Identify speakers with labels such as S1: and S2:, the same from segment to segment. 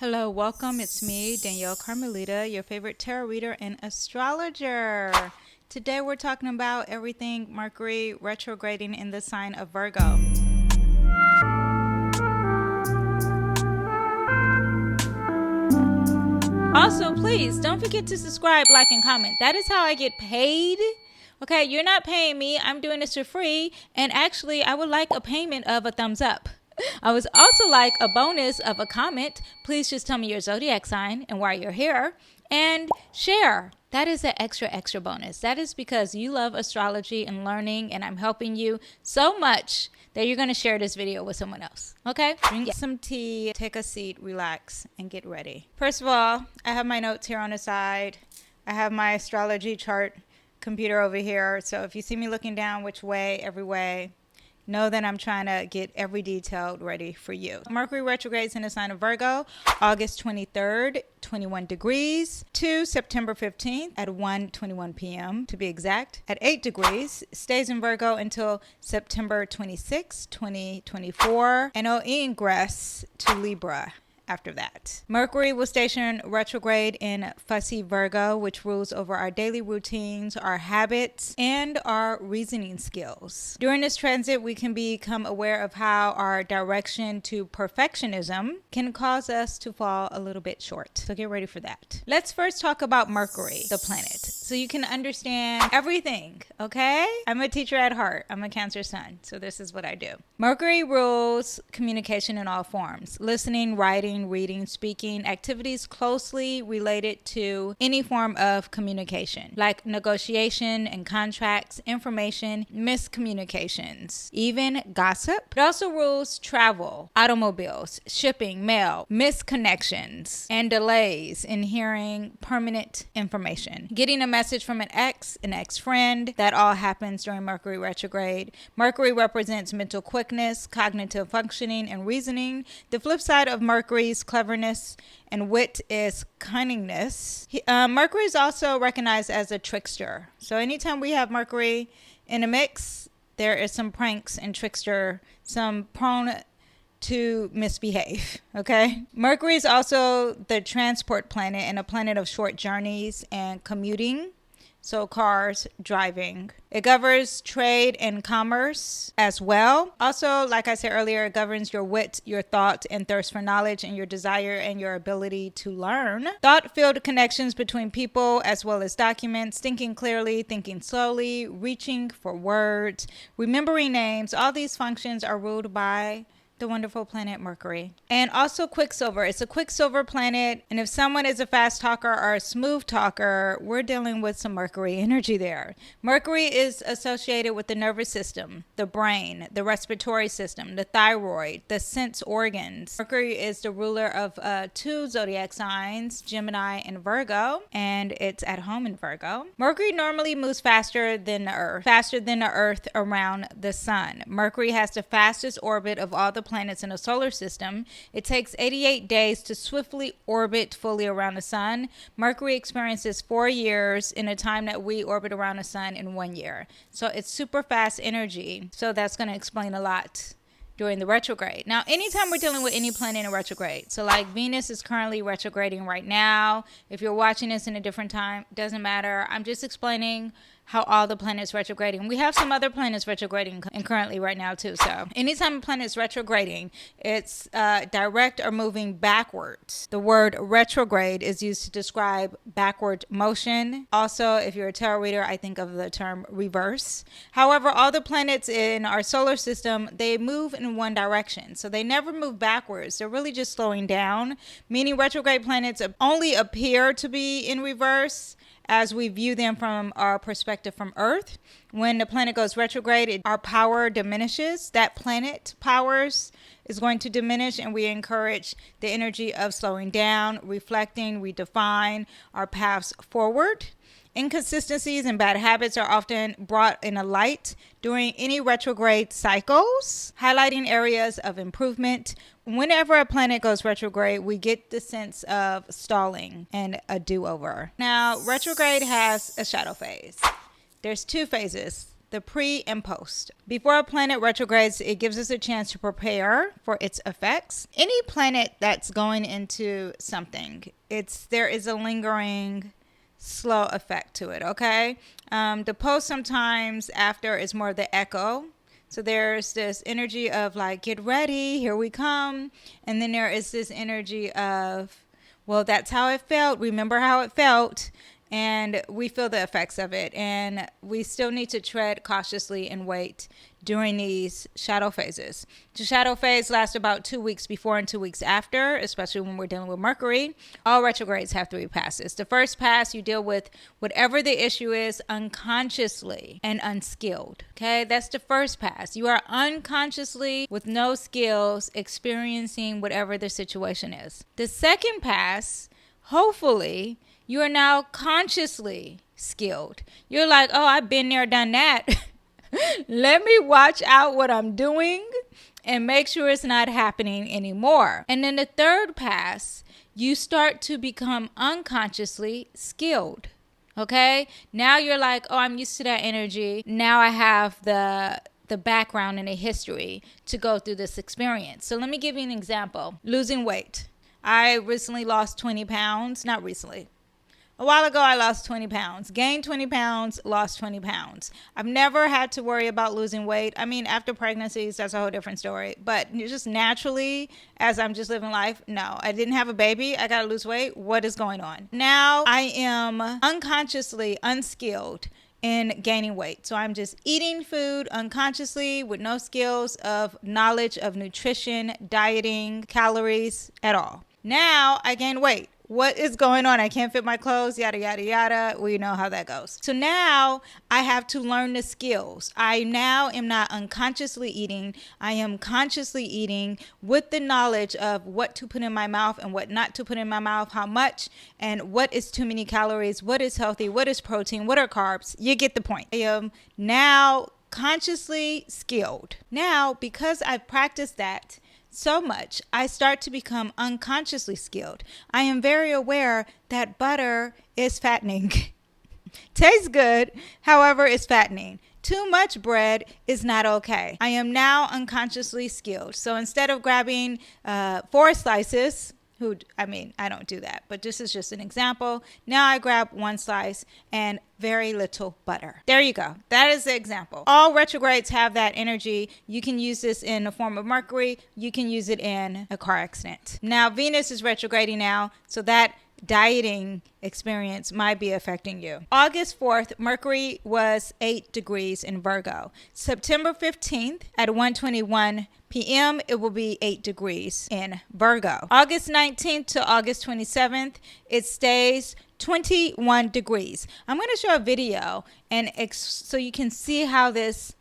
S1: Hello, welcome. It's me, Danyell Carmelita, your favorite tarot reader and astrologer. Today we're talking about everything Mercury retrograding in the sign of Virgo. Also, please don't forget to subscribe, like, and comment. That is how I get paid. Okay, you're not paying me. I'm doing this for free. And actually, I would like a payment of a thumbs up. I would also like a bonus of a comment. Please just tell me your zodiac sign and why you're here. And share. That is an extra bonus. That is because you love astrology and learning, and I'm helping you so much that you're going to share this video with someone else. Okay? Drink some tea, take a seat, relax, and get ready. First of all, I have my notes here on the side. I have my astrology chart computer over here. So if you see me looking down which way, every way, know that I'm trying to get every detail ready for you. Mercury retrogrades in the sign of Virgo, August 23rd, 21 degrees, to September 15th at 1:21 p.m. to be exact. At 8 degrees, stays in Virgo until September 26, 2024, and will ingress to Libra after that. Mercury will station retrograde in fussy Virgo, which rules over our daily routines, our habits, and our reasoning skills. During this transit, we can become aware of how our direction to perfectionism can cause us to fall a little bit short. So get ready for that. Let's first talk about Mercury, the planet, so you can understand everything, okay? I'm a teacher at heart. I'm a Cancer sun, so this is what I do. Mercury rules communication in all forms: listening, writing, reading, speaking, activities closely related to any form of communication, like negotiation and contracts, information, miscommunications, even gossip. It also rules travel, automobiles, shipping, mail, misconnections, and delays in hearing permanent information. Getting a message from an ex-friend, that all happens during Mercury retrograde. Mercury represents mental quickness, cognitive functioning, and reasoning. The flip side of Mercury's cleverness and wit is cunningness. Mercury is also recognized as a trickster. So anytime we have Mercury in a mix, there is some pranks and trickster, some prone to misbehave, okay? Mercury is also the transport planet and a planet of short journeys and commuting. So cars, driving. It governs trade and commerce as well. Also, like I said earlier, it governs your wit, your thought, and thirst for knowledge, and your desire and your ability to learn. Thought-filled connections between people as well as documents, thinking clearly, thinking slowly, reaching for words, remembering names. All these functions are ruled by the wonderful planet Mercury. And also Quicksilver. It's a Quicksilver planet, and if someone is a fast talker or a smooth talker, we're dealing with some Mercury energy there. Mercury is associated with the nervous system, the brain, the respiratory system, the thyroid, the sense organs. Mercury is the ruler of two zodiac signs, Gemini and Virgo, and it's at home in Virgo. Mercury normally moves faster than the Earth around the sun. Mercury has the fastest orbit of all the planets in the solar system. It takes 88 days to swiftly orbit fully around the sun. Mercury experiences 4 years in a time that we orbit around the sun in 1 year. So it's super fast energy. So that's going to explain a lot during the retrograde. Now, anytime we're dealing with any planet in retrograde, so like Venus is currently retrograding right now. If you're watching this in a different time, doesn't matter. I'm just explaining how all the planets retrograding. We have some other planets retrograding and currently right now too. So anytime a planet's retrograding, it's direct or moving backwards. The word retrograde is used to describe backward motion. Also, if you're a tarot reader, I think of the term reverse. However, all the planets in our solar system, they move in one direction. So they never move backwards. They're really just slowing down, meaning retrograde planets only appear to be in reverse as we view them from our perspective from Earth. When the planet goes retrograde, our power diminishes. That planet powers is going to diminish, and we encourage the energy of slowing down, reflecting, redefine our paths forward. Inconsistencies and bad habits are often brought in a light during any retrograde cycles, highlighting areas of improvement. Whenever a planet goes retrograde, we get the sense of stalling and a do-over. Now, retrograde has a shadow phase. There's two phases. the pre and post. Before a planet retrogrades, it gives us a chance to prepare for its effects. Any planet that's going into something, there is a lingering slow effect to it, okay? The post sometimes after is more of the echo. So there's this energy of like, get ready, here we come. And then there is this energy of, well, that's how it felt. Remember how it felt. And we feel the effects of it. And we still need to tread cautiously and wait during these shadow phases. The shadow phase lasts about 2 weeks before and 2 weeks after, especially when we're dealing with Mercury. All retrogrades have 3 passes. The first pass, you deal with whatever the issue is unconsciously and unskilled. Okay, that's the first pass. You are unconsciously, with no skills, experiencing whatever the situation is. The second pass, hopefully, you are now consciously skilled. You're like, oh, I've been there, done that. Let me watch out what I'm doing and make sure it's not happening anymore. And then the third pass, you start to become unconsciously skilled. Okay? Now you're like, oh, I'm used to that energy. Now I have the background and the history to go through this experience. So let me give you an example. Losing weight. I recently lost 20 pounds. Not recently. A while ago, I lost 20 pounds, gained 20 pounds, lost 20 pounds. I've never had to worry about losing weight. I mean, after pregnancies, that's a whole different story. But just naturally, as I'm just living life, no, I didn't have a baby. I got to lose weight. What is going on? Now I am unconsciously unskilled in gaining weight. So I'm just eating food unconsciously with no skills of knowledge of nutrition, dieting, calories at all. Now I gain weight. What is going on? I can't fit my clothes, yada, yada, yada. We know how that goes. So now I have to learn the skills. I now am not unconsciously eating. I am consciously eating with the knowledge of what to put in my mouth and what not to put in my mouth, how much, and what is too many calories, what is healthy, what is protein, what are carbs. You get the point. I am now consciously skilled. Now, because I've practiced that so much, I start to become unconsciously skilled. I am very aware that butter is fattening. Tastes good, however, it's fattening. Too much bread is not okay. I am now unconsciously skilled. So instead of grabbing 4 slices, I don't do that, but this is just an example. Now I grab 1 slice and very little butter. There you go. That is the example. All retrogrades have that energy. You can use this in the form of Mercury. You can use it in a car accident. Now Venus is retrograding now, so that dieting experience might be affecting you. August 4th, Mercury was 8 degrees in Virgo. September 15th at 1:21 p.m., it will be 8 degrees in Virgo. August 19th to August 27th, it stays 21 degrees. I'm going to show a video and so you can see how this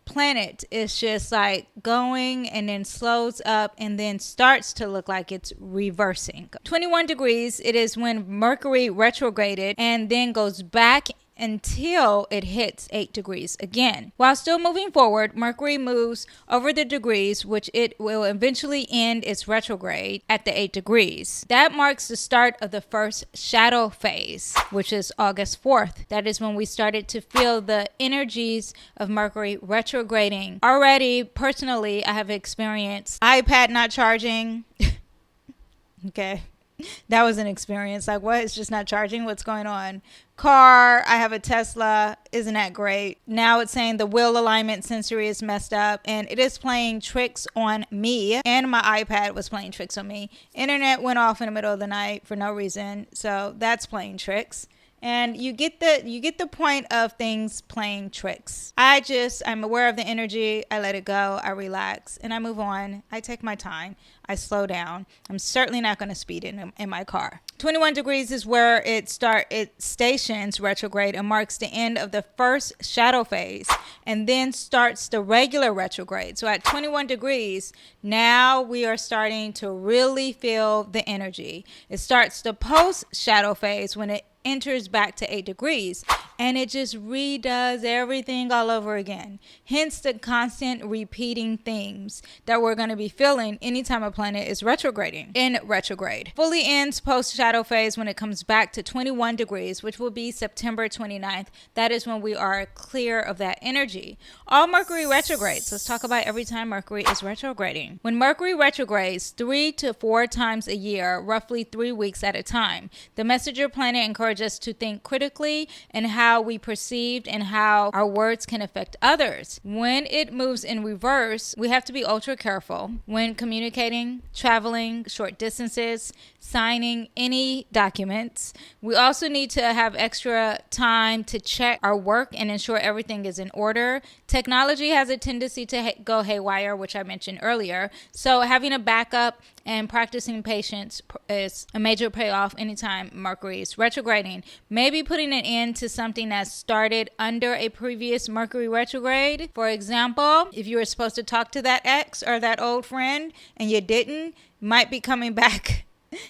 S1: planet is just like going and then slows up and then starts to look like it's reversing. 21 degrees, it is when Mercury retrograded and then goes back until it hits 8 degrees again. While still moving forward, Mercury moves over the degrees, which it will eventually end its retrograde at the 8 degrees. That marks the start of the first shadow phase, which is August 4th. That is when we started to feel the energies of Mercury retrograding. Already, personally, I have experienced iPad not charging. Okay. That was an experience. Like, what? It's just not charging? What's going on? Car, I have a Tesla. Isn't that great? Now it's saying the wheel alignment sensor is messed up and it is playing tricks on me, and my iPad was playing tricks on me. Internet went off in the middle of the night for no reason. So that's playing tricks. And you get the point of things playing tricks. I'm aware of the energy. I let it go. I relax and I move on. I take my time. I slow down. I'm certainly not going to speed in my car. 21 degrees is where it stations retrograde and marks the end of the first shadow phase and then starts the regular retrograde. So at 21 degrees, now we are starting to really feel the energy. It starts the post shadow phase when it enters back to 8 degrees. And it just redoes everything all over again. Hence the constant repeating themes that we're going to be feeling anytime a planet is retrograding in retrograde. Fully ends post-shadow phase when it comes back to 21 degrees, which will be September 29th. That is when we are clear of that energy. All Mercury retrogrades. Let's talk about every time Mercury is retrograding. When Mercury retrogrades 3 to 4 times a year, roughly 3 weeks at a time, the messenger planet encourages us to think critically and how we perceived and how our words can affect others. When it moves in reverse, we have to be ultra careful when communicating, traveling short distances, signing any documents. We also need to have extra time to check our work and ensure everything is in order. Technology has a tendency to go haywire, which I mentioned earlier. So having a backup and practicing patience is a major payoff anytime Mercury is retrograding. Maybe putting an end to something that started under a previous Mercury retrograde. For example, if you were supposed to talk to that ex or that old friend and you didn't, might be coming back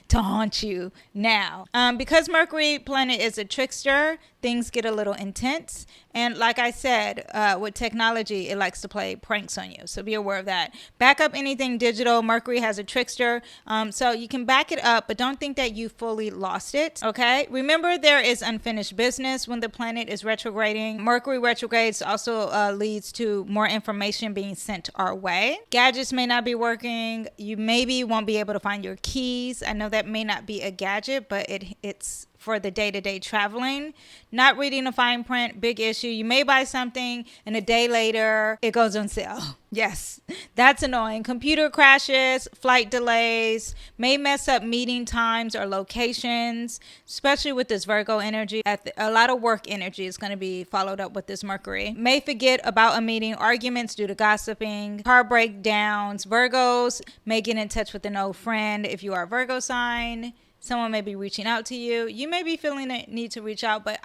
S1: to haunt you now. Because Mercury planet is a trickster, things get a little intense. And like I said, with technology, it likes to play pranks on you. So be aware of that. Back up anything digital. Mercury has a trickster. So you can back it up, but don't think that you fully lost it. Okay. Remember, there is unfinished business when the planet is retrograding. Mercury retrogrades also leads to more information being sent our way. Gadgets may not be working. You maybe won't be able to find your keys. I know that may not be a gadget, but it's for the day-to-day traveling. Not reading the fine print, big issue. You may buy something and a day later it goes on sale. Yes, that's annoying. Computer crashes, flight delays, may mess up meeting times or locations, especially with this Virgo energy. A lot of work energy is going to be followed up with this Mercury. May forget about a meeting, arguments due to gossiping, car breakdowns. Virgos may get in touch with an old friend if you are a Virgo sign. Someone may be reaching out to you. You may be feeling the need to reach out, but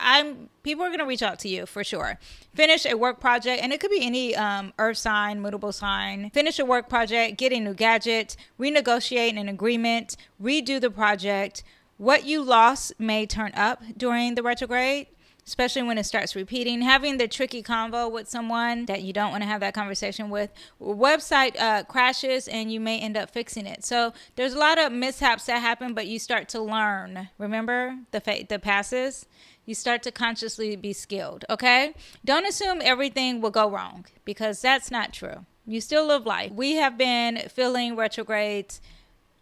S1: people are going to reach out to you for sure. Finish a work project, and it could be any earth sign, mutable sign. Finish a work project, get a new gadget, renegotiate an agreement, redo the project. What you lost may turn up during the retrograde, especially when it starts repeating. Having the tricky convo with someone that you don't want to have that conversation with. Website crashes and you may end up fixing it. So there's a lot of mishaps that happen, but you start to learn. Remember the passes? You start to consciously be skilled, okay? Don't assume everything will go wrong because that's not true. You still live life. We have been feeling retrogrades.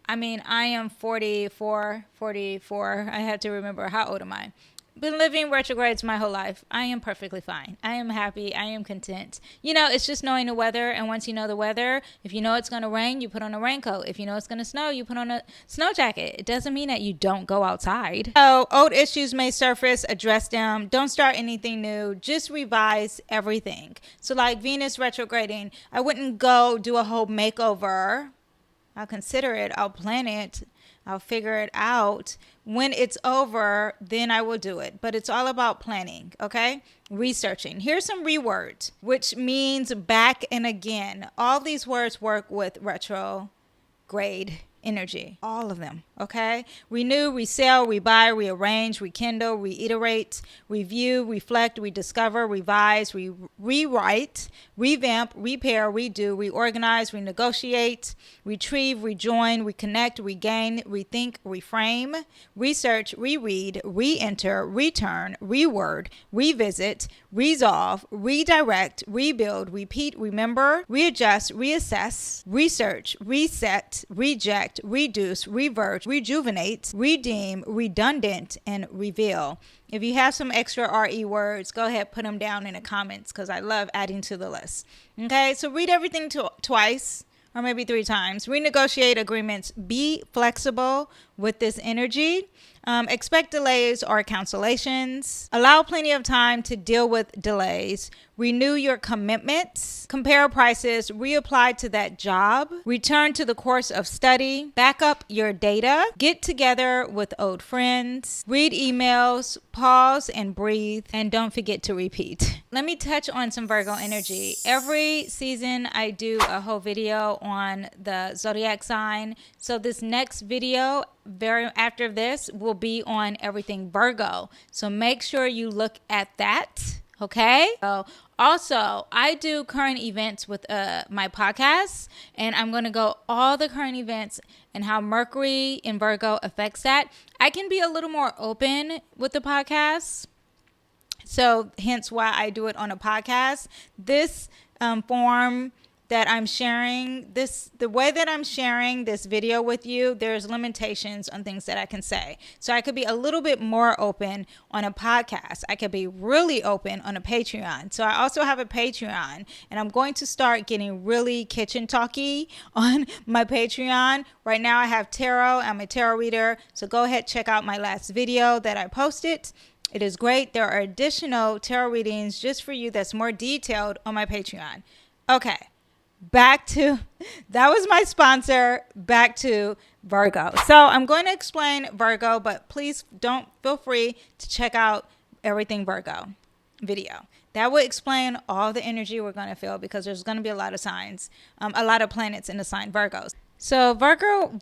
S1: I mean, I am 44. I have to remember, how old am I? Been living retrogrades my whole life. I am perfectly fine. I am happy. I am content. You know, it's just knowing the weather. And once you know the weather, if you know it's going to rain, you put on a raincoat. If you know it's going to snow, you put on a snow jacket. It doesn't mean that you don't go outside. So old issues may surface. Address them. Don't start anything new. Just revise everything. So like Venus retrograding, I wouldn't go do a whole makeover. I'll consider it. I'll plan it. I'll figure it out. When it's over, then I will do it. But it's all about planning, okay? Researching. Here's some rewords, which means back and again. All these words work with retrograde energy. All of them, okay? Renew, resell, rebuy, rearrange, rekindle, reiterate, review, reflect, rediscover, revise, rewrite, revamp, repair, redo, reorganize, renegotiate, retrieve, rejoin, reconnect, regain, rethink, reframe, research, reread, re-enter, return, reword, revisit, resolve, redirect, rebuild, repeat, remember, readjust, reassess, research, reset, reject, reduce, revert, rejuvenate, redeem, redundant, and reveal. If you have some extra RE words, go ahead, put them down in the comments because I love adding to the list. Okay, so read everything twice or maybe 3 times. Renegotiate agreements. Be flexible with this energy. Expect delays or cancellations. Allow plenty of time to deal with delays. Renew your commitments. Compare prices. Reapply to that job. Return to the course of study. Back up your data. Get together with old friends. Read emails. Pause and breathe. And don't forget to repeat. Let me touch on some Virgo energy. Every season I do a whole video on the zodiac sign. So this next video after this will be on everything Virgo. So make sure you look at that. Okay. So also, I do current events with my podcast, and I'm going to go all the current events and how Mercury in Virgo affects that. I can be a little more open with the podcast. So hence why I do it on a podcast. This form that I'm sharing, the way that I'm sharing this video with you, there's limitations on things that I can say. So I could be a little bit more open on a podcast. I could be really open on a Patreon. So I also have a Patreon, and I'm going to start getting really kitchen talky on my Patreon. Right now I have tarot. I'm a tarot reader. So go ahead, check out my last video that I posted. It is great. There are additional tarot readings just for you that's more detailed on my Patreon. Okay. That was my sponsor, back to Virgo. So I'm going to explain Virgo, but please feel free to check out everything Virgo video. That will explain all the energy we're going to feel, because there's going to be a lot of signs, a lot of planets in the sign Virgos. So Virgo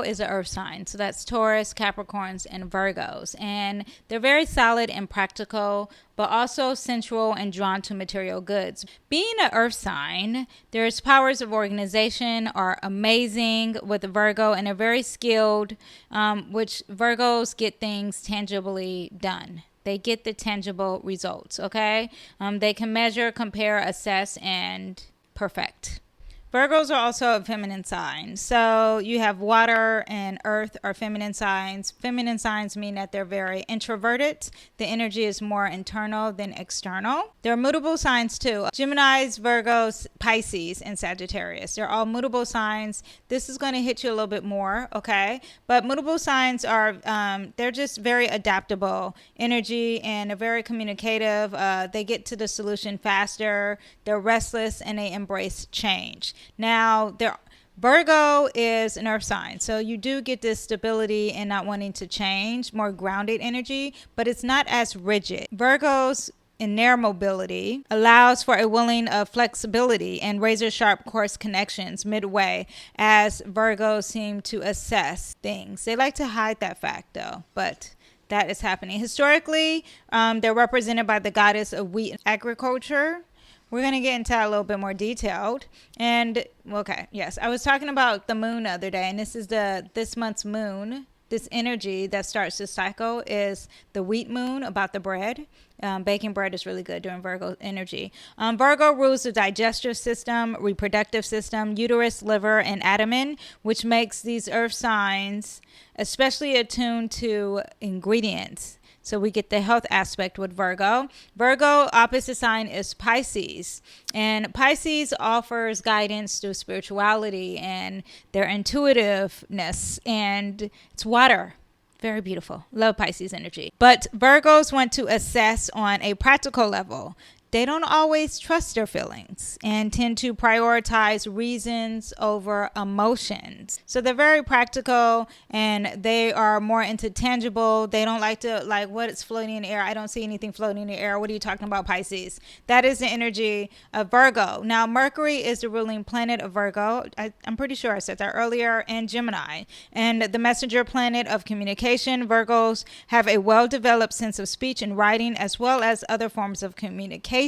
S1: is an earth sign. So that's Taurus, Capricorns, and Virgos. And they're very solid and practical, but also sensual and drawn to material goods. Being an earth sign, their powers of organization are amazing with Virgo, and they're very skilled, which Virgos get things tangibly done. They get the tangible results, okay? They can measure, compare, assess, and perfect. Virgos are also a feminine sign. So you have water and earth are feminine signs. Feminine signs mean that they're very introverted. The energy is more internal than external. They're mutable signs too. Geminis, Virgos, Pisces, and Sagittarius. They're all mutable signs. This is going to hit you a little bit more, okay? But mutable signs are, they're just very adaptable energy, and they're very communicative. They get to the solution faster. They're restless, and they embrace change. Now, Virgo is an earth sign, so you do get this stability and not wanting to change, more grounded energy, but it's not as rigid. Virgos in their mobility allows for a willing of flexibility and razor-sharp course connections midway, as Virgos seem to assess things. They like to hide that fact, though, but that is happening. Historically, they're represented by the goddess of wheat and agriculture. We're going to get into that a little bit more detailed. And, okay, yes, I was talking about the moon the other day, and this is this month's moon. This energy that starts this cycle is the wheat moon, about the bread. Baking bread is really good during Virgo energy. Virgo rules the digestive system, reproductive system, uterus, liver, and abdomen, which makes these earth signs especially attuned to ingredients. So we get the health aspect with Virgo. Virgo opposite sign is Pisces. And Pisces offers guidance through spirituality and their intuitiveness. And it's water. Very beautiful. Love Pisces energy. But Virgos want to assess on a practical level. They don't always trust their feelings and tend to prioritize reasons over emotions. So they're very practical, and they are more into tangible. They don't like to, what is floating in the air? I don't see anything floating in the air. What are you talking about, Pisces? That is the energy of Virgo. Now, Mercury is the ruling planet of Virgo. I'm pretty sure I said that earlier, and Gemini. And the messenger planet of communication. Virgos have a well-developed sense of speech and writing, as well as other forms of communication.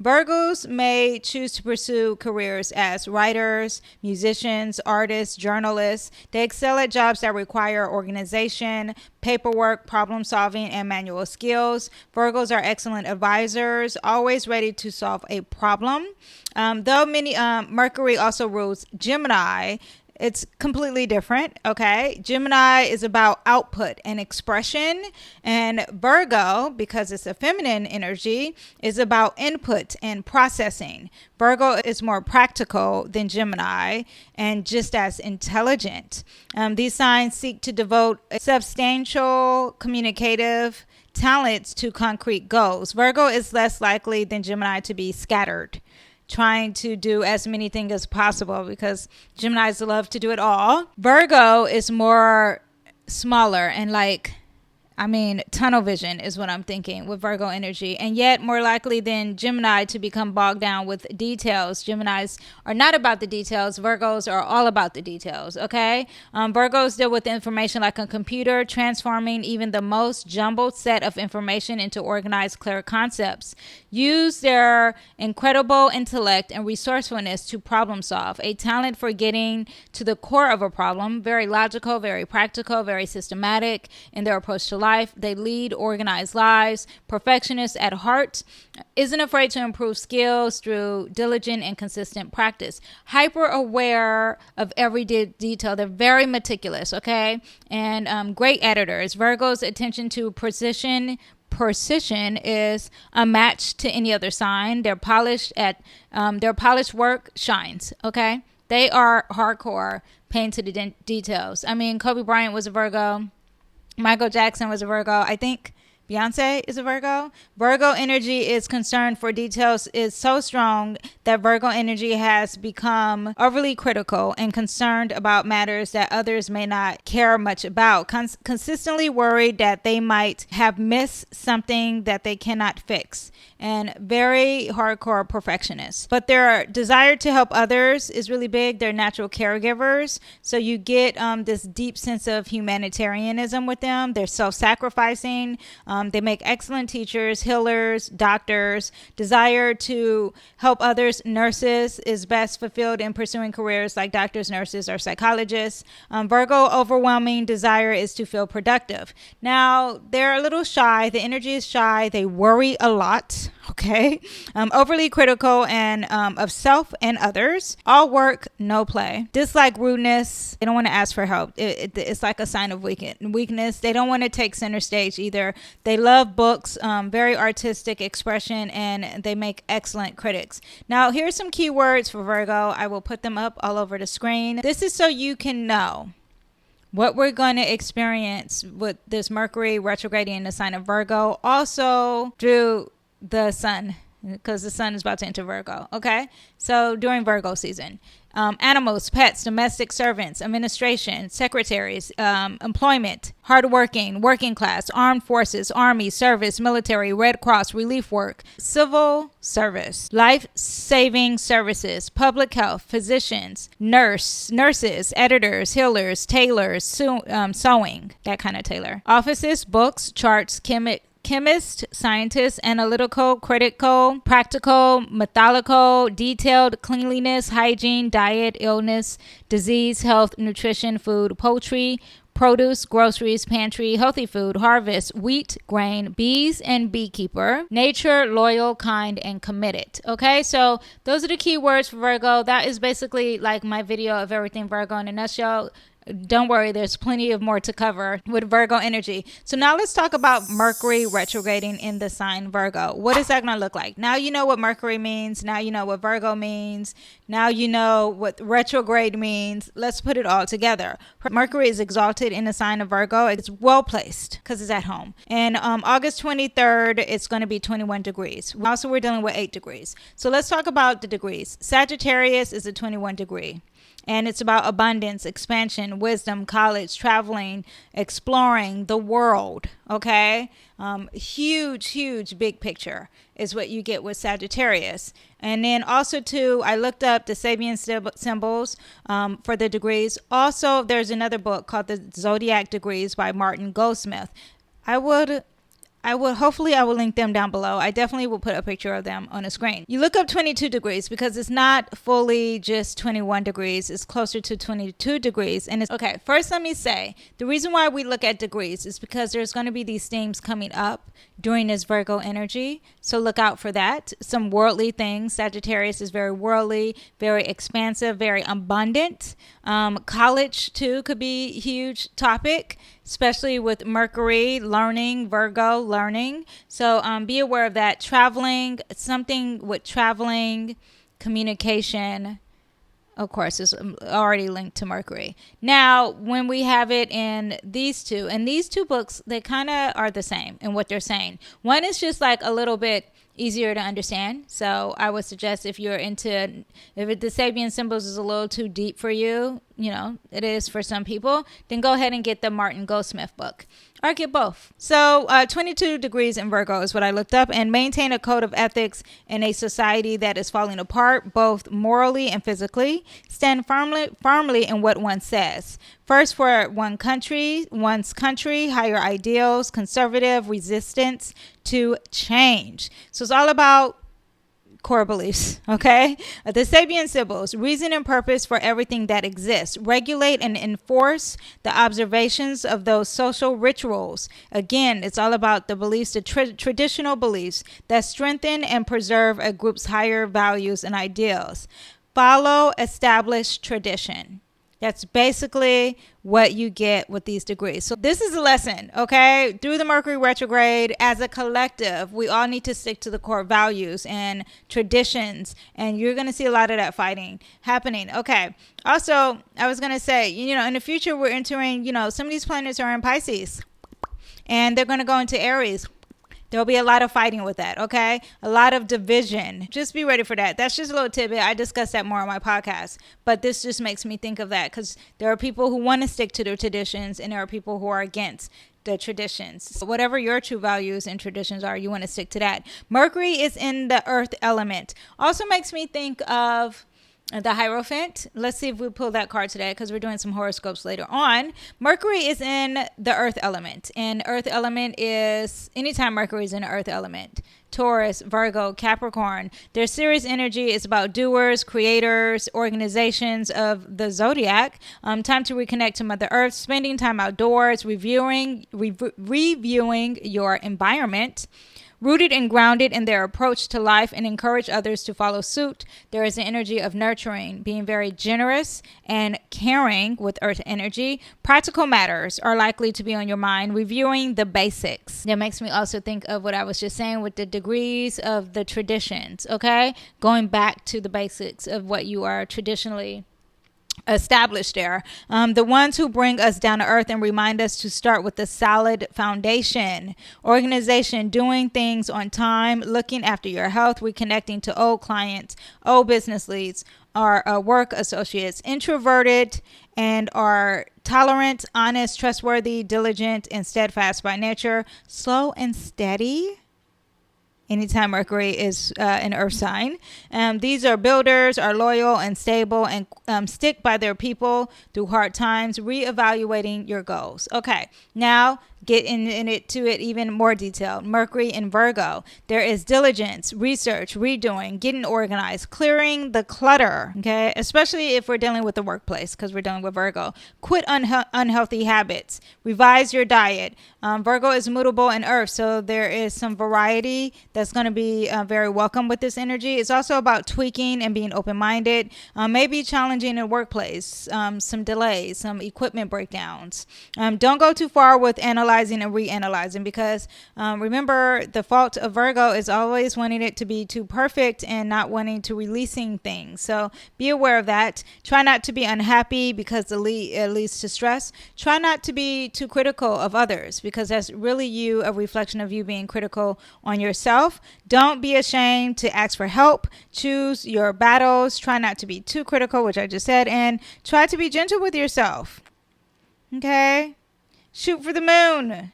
S1: Virgos may choose to pursue careers as writers, musicians, artists, journalists. They excel at jobs that require organization, paperwork, problem solving, and manual skills. Virgos are excellent advisors, always ready to solve a problem. Though Mercury also rules Gemini, it's completely different, okay? Gemini is about output and expression, and Virgo, because it's a feminine energy, is about input and processing. Virgo is more practical than Gemini and just as intelligent. These signs seek to devote substantial communicative talents to concrete goals. Virgo is less likely than Gemini to be scattered, trying to do as many things as possible, because Geminis love to do it all. Virgo is more smaller and I mean, tunnel vision is what I'm thinking with Virgo energy, and yet more likely than Gemini to become bogged down with details. Geminis are not about the details. Virgos are all about the details, okay? Virgos deal with information like a computer, transforming even the most jumbled set of information into organized, clear concepts. Use their incredible intellect and resourcefulness to problem solve, a talent for getting to the core of a problem, very logical, very practical, very systematic in their approach to life. They lead organized lives. Perfectionists at heart, isn't afraid to improve skills through diligent and consistent practice. Hyper aware of every detail. They're very meticulous, okay? And great editors. Virgo's attention to precision is unmatched to any other sign. Their polished work shines, okay? They are hardcore, paying to the details. I mean, Kobe Bryant was a Virgo. Michael Jackson was a Virgo. I think Beyonce is a Virgo. Virgo energy is concerned for details is so strong that Virgo energy has become overly critical and concerned about matters that others may not care much about. Consistently worried that they might have missed something that they cannot fix. And very hardcore perfectionists. But their desire to help others is really big. They're natural caregivers. So you get this deep sense of humanitarianism with them. They're self-sacrificing. They make excellent teachers, healers, doctors. Desire to help others, nurses, is best fulfilled in pursuing careers like doctors, nurses, or psychologists. Virgo overwhelming desire is to feel productive. Now, they're a little shy. The energy is shy. They worry a lot. Okay. Overly critical and of self and others. All work, no play. Dislike rudeness. They don't want to ask for help. It's like a sign of weakness. They don't want to take center stage either. They love books, very artistic expression, and they make excellent critics. Now, here's some key words for Virgo. I will put them up all over the screen. This is so you can know what we're going to experience with this Mercury retrograding in the sign of Virgo. Also, through the sun, because the sun is about to enter Virgo. Okay, so during Virgo season, animals, pets, domestic servants, administration, secretaries, employment, hardworking, working class, armed forces, army, service, military, Red Cross, relief work, civil service, life-saving services, public health, physicians, nurses, editors, healers, tailors, sewing, that kind of tailor, offices, books, charts, chemist, scientist, analytical, critical, practical, methodical, detailed, cleanliness, hygiene, diet, illness, disease, health, nutrition, food, poultry, produce, groceries, pantry, healthy food, harvest, wheat, grain, bees, and beekeeper, nature, loyal, kind, and committed. Okay, so those are the key words for Virgo. That is basically like my video of everything Virgo in a nutshell. Don't worry, there's plenty of more to cover with Virgo energy. So now let's talk about Mercury retrograding in the sign Virgo. What is that going to look like? Now you know what Mercury means. Now you know what Virgo means. Now you know what retrograde means. Let's put it all together. Mercury is exalted in the sign of Virgo. It's well placed because it's at home. And August 23rd, it's going to be 21 degrees. Also, we're dealing with 8 degrees. So let's talk about the degrees. Sagittarius is a 21 degree. And it's about abundance, expansion, wisdom, college, traveling, exploring the world, okay? Huge, big picture is what you get with Sagittarius. And then also, too, I looked up the Sabian symbols for the degrees. Also, there's another book called The Zodiac Degrees by Martin Goldsmith. Hopefully I will link them down below. I definitely will put a picture of them on the screen. You look up 22 degrees because it's not fully just 21 degrees. It's closer to 22 degrees. And it's okay. First, let me say the reason why we look at degrees is because there's going to be these themes coming up during this Virgo energy. So look out for that. Some worldly things. Sagittarius is very worldly, very expansive, very abundant. College too could be a huge topic, especially with Mercury, learning, Virgo, learning. So be aware of that. Traveling, something with traveling, communication, of course, is already linked to Mercury. Now, when we have it in these two, and these two books, they kind of are the same in what they're saying. One is just like a little bit easier to understand. So I would suggest if the Sabian symbols is a little too deep for you, it is for some people, then go ahead and get the Martin Goldsmith book. or get both. So 22 degrees in Virgo is what I looked up, and maintain a code of ethics in a society that is falling apart, both morally and physically. Stand firmly in what one says. First for one's country, higher ideals, conservative resistance to change. So it's all about core beliefs, okay? The Sabian symbols, reason and purpose for everything that exists. Regulate and enforce the observations of those social rituals. Again, it's all about the beliefs, the traditional beliefs that strengthen and preserve a group's higher values and ideals. Follow established tradition. That's basically what you get with these degrees. So this is a lesson, okay? Through the Mercury retrograde, as a collective, we all need to stick to the core values and traditions. And you're going to see a lot of that fighting happening. Okay. Also, I was going to say, in the future, we're entering, some of these planets are in Pisces. And they're going to go into Aries. There'll be a lot of fighting with that, okay? A lot of division. Just be ready for that. That's just a little tidbit. I discuss that more on my podcast. But this just makes me think of that because there are people who want to stick to their traditions and there are people who are against the traditions. So whatever your true values and traditions are, you want to stick to that. Mercury is in the earth element. Also makes me think of the Hierophant. Let's see if we pull that card today because we're doing some horoscopes later on. Mercury is in the earth element, and earth element is anytime Mercury is in the earth element. Taurus, Virgo, Capricorn. Their Series energy is about doers, creators, organizations of the zodiac. Time to reconnect to Mother Earth, spending time outdoors, reviewing your environment. Rooted and grounded in their approach to life and encourage others to follow suit. There is an energy of nurturing, being very generous and caring with earth energy. Practical matters are likely to be on your mind. Reviewing the basics. That makes me also think of what I was just saying with the degrees of the traditions, okay? Going back to the basics of what you are traditionally established there. The ones who bring us down to earth and remind us to start with a solid foundation. Organization, doing things on time, looking after your health, reconnecting to old clients, old business leads, our work associates. Introverted and are tolerant, honest, trustworthy, diligent, and steadfast by nature. Slow and steady. Anytime Mercury is an earth sign. These are builders, are loyal and stable and stick by their people through hard times, reevaluating your goals. Okay, now get into it even more detailed. Mercury in Virgo. There is diligence, research, redoing, getting organized, clearing the clutter, okay? Especially if we're dealing with the workplace because we're dealing with Virgo. Quit unhealthy habits. Revise your diet. Virgo is mutable in earth, so there is some variety that's going to be very welcome with this energy. It's also about tweaking and being open-minded. Maybe challenging in the workplace. Some delays, some equipment breakdowns. Don't go too far with analyzing and reanalyzing because remember the fault of Virgo is always wanting it to be too perfect and not wanting to releasing things. So be aware of that. Try not to be unhappy because it leads to stress. Try not to be too critical of others because that's really a reflection of you being critical on yourself. Don't be ashamed to ask for help. Choose your battles. Try not to be too critical, which I just said, and try to be gentle with yourself. Okay? Shoot for the moon.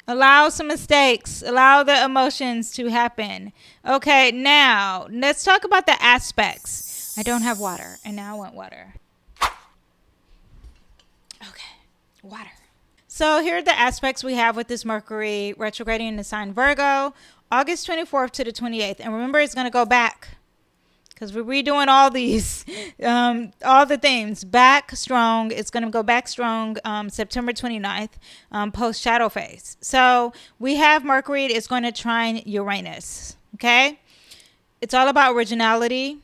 S1: Allow some mistakes. Allow the emotions to happen. Okay, now let's talk about the aspects. I don't have water, and now I want water. Okay, water. So here are the aspects we have with this Mercury retrograding in the sign Virgo, August 24th to the 28th. And remember, it's going to go back. Because we're redoing all these, all the themes. Back strong. It's going to go back strong September 29th, post shadow phase. So we have Mercury. It's going to trine Uranus. Okay. It's all about originality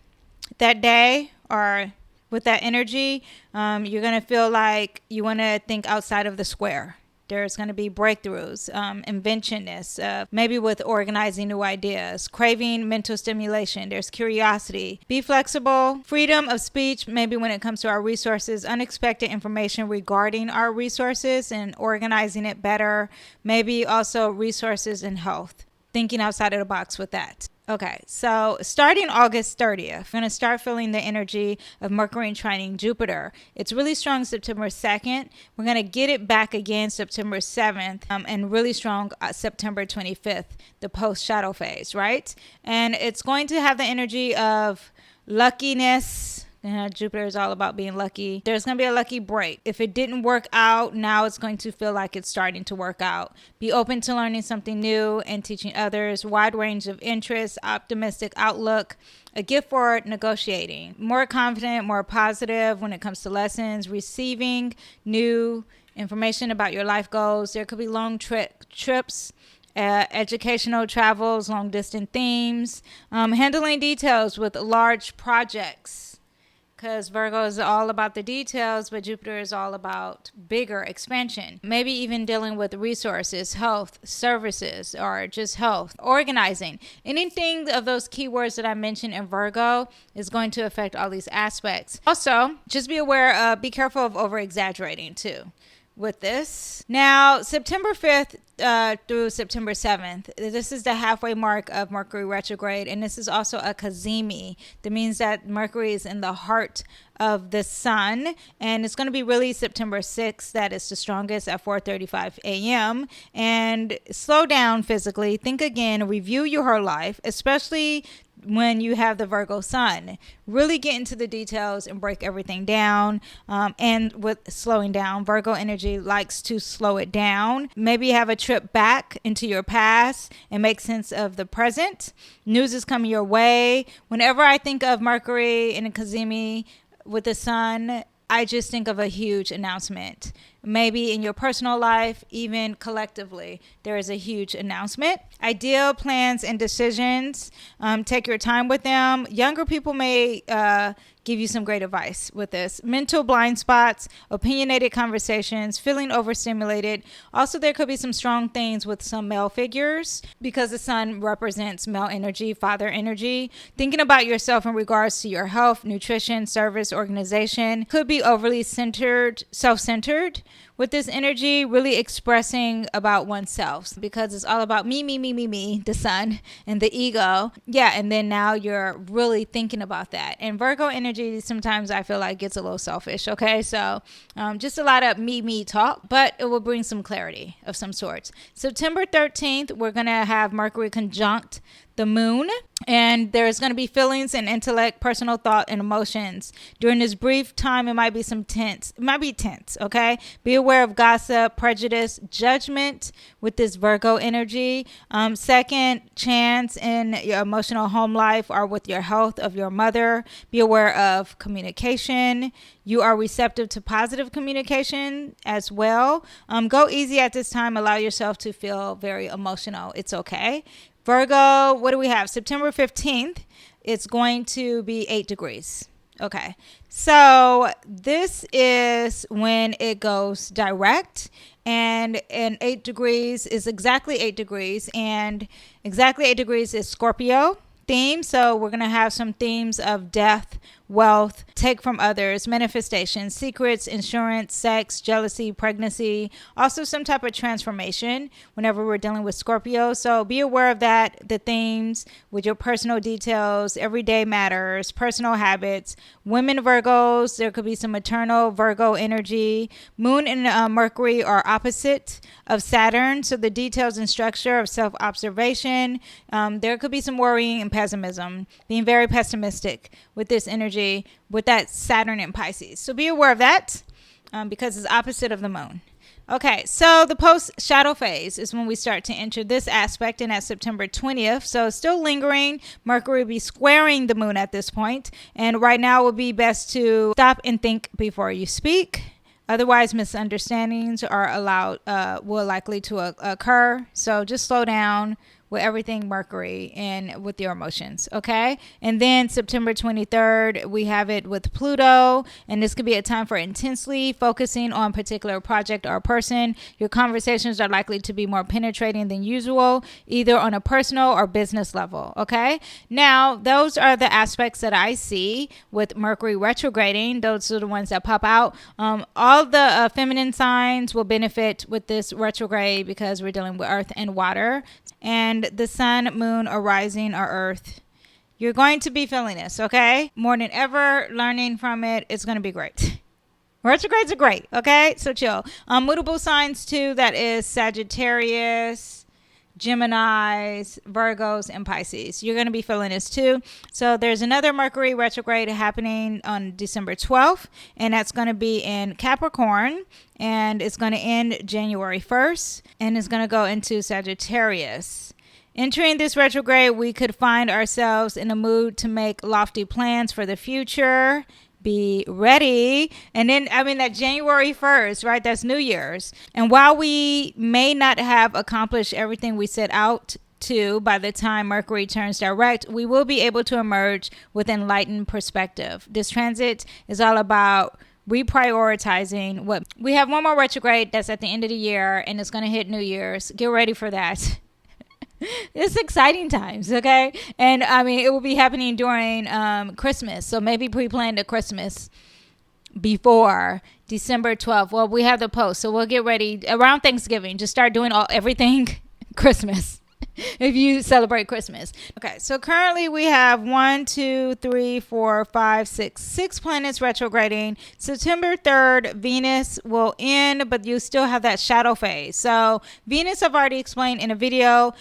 S1: that day or with that energy. You're going to feel like you want to think outside of the square. There's going to be breakthroughs, inventionness, maybe with organizing new ideas, craving mental stimulation. There's curiosity. Be flexible. Freedom of speech, maybe when it comes to our resources, unexpected information regarding our resources and organizing it better. Maybe also resources and health. Thinking outside of the box with that. Okay, so starting August 30th, we're going to start feeling the energy of Mercury trining Jupiter. It's really strong September 2nd. We're going to get it back again September 7th and really strong September 25th, the post-shadow phase, right? And it's going to have the energy of luckiness. Jupiter is all about being lucky. There's going to be a lucky break. If it didn't work out, now it's going to feel like it's starting to work out. Be open to learning something new and teaching others. Wide range of interests, optimistic outlook, a gift for negotiating. More confident, more positive when it comes to lessons, receiving new information about your life goals. There could be long trips. Educational travels, long distance themes, handling details with large projects. Because Virgo is all about the details, but Jupiter is all about bigger expansion. Maybe even dealing with resources, health, services, or just health. Organizing. Anything of those keywords that I mentioned in Virgo is going to affect all these aspects. Also, just be aware, be careful of over-exaggerating too with this. Now, September 5th through September 7th, this is the halfway mark of Mercury retrograde, and this is also a cazimi. That means that Mercury is in the heart of the sun, and it's going to be really September 6th that is the strongest at 4:35 a.m. And slow down physically, think again, review your whole life, especially when you have the Virgo sun. Really get into the details and break everything down. And with slowing down, Virgo energy likes to slow it down. Maybe have a trip back into your past and make sense of the present. News is coming your way. Whenever I think of Mercury in a cazimi with the sun, I just think of a huge announcement. Maybe in your personal life, even collectively, there is a huge announcement. Ideal plans and decisions. Take your time with them. Younger people may give you some great advice with this. Mental blind spots, opinionated conversations, feeling overstimulated. Also, there could be some strong things with some male figures because the sun represents male energy, father energy. Thinking about yourself in regards to your health, nutrition, service, organization. Could be overly centered, self-centered with this energy, really expressing about oneself because it's all about me, the sun and the ego. Yeah, and then now you're really thinking about that. And Virgo energy sometimes I feel like gets a little selfish, okay? So just a lot of me talk, but it will bring some clarity of some sorts. September 13th, we're going to have Mercury conjunct the moon, and there's going to be feelings and intellect, personal thought, and emotions. During this brief time, it might be tense, okay? Be aware of gossip, prejudice, judgment with this Virgo energy. Second chance in your emotional home life or with your health of your mother. Be aware of communication. You are receptive to positive communication as well. Go easy at this time. Allow yourself to feel very emotional. It's okay. Virgo, what do we have? September 15th, it's going to be 8 degrees. Okay, so this is when it goes direct, and 8 degrees is exactly 8 degrees, and exactly 8 degrees is Scorpio theme. So we're going to have some themes of death, wealth, take from others, manifestation, secrets, insurance, sex, jealousy, pregnancy, also some type of transformation whenever we're dealing with Scorpio. So be aware of that, the themes with your personal details, everyday matters, personal habits. Women Virgos, there could be some maternal Virgo energy. Moon and Mercury are opposite of Saturn. So the details and structure of self-observation. There could be some worrying and pessimism, being very pessimistic with this energy, with that Saturn in Pisces. So be aware of that because it's opposite of the moon. Okay, so the post-shadow phase is when we start to enter this aspect, and at September 20th. So still lingering. Mercury will be squaring the moon at this point. And right now it would be best to stop and think before you speak. Otherwise, misunderstandings will likely to occur. So just slow down with everything Mercury and with your emotions, okay? And then September 23rd, we have it with Pluto, and this could be a time for intensely focusing on a particular project or person. Your conversations are likely to be more penetrating than usual, either on a personal or business level, okay? Now, those are the aspects that I see with Mercury retrograding. Those are the ones that pop out. All the feminine signs will benefit with this retrograde because we're dealing with earth and water. and the sun, moon, or rising, or earth. You're going to be feeling this, okay? More than ever, learning from it. It's going to be great. Retrogrades are great, okay? So chill. Mutable signs too, that is Sagittarius, Geminis, Virgos, and Pisces. You're going to be feeling this too. So there's another Mercury retrograde happening on December 12th, and that's going to be in Capricorn, and it's going to end January 1st, and it's going to go into Sagittarius. Entering this retrograde, we could find ourselves in a mood to make lofty plans for the future. Be ready. And then, that January 1st, right? That's New Year's. And while we may not have accomplished everything we set out to by the time Mercury turns direct, we will be able to emerge with enlightened perspective. This transit is all about reprioritizing what we have. One more retrograde that's at the end of the year, and it's going to hit New Year's. Get ready for that. It's exciting times, okay? And it will be happening during Christmas. So maybe pre-plan the Christmas before December 12th. Well, we have the post, so we'll get ready around Thanksgiving. Just start doing everything Christmas if you celebrate Christmas. Okay, so currently we have 6 planets retrograding. September 3rd, Venus will end, but you still have that shadow phase. So Venus, I've already explained in a video.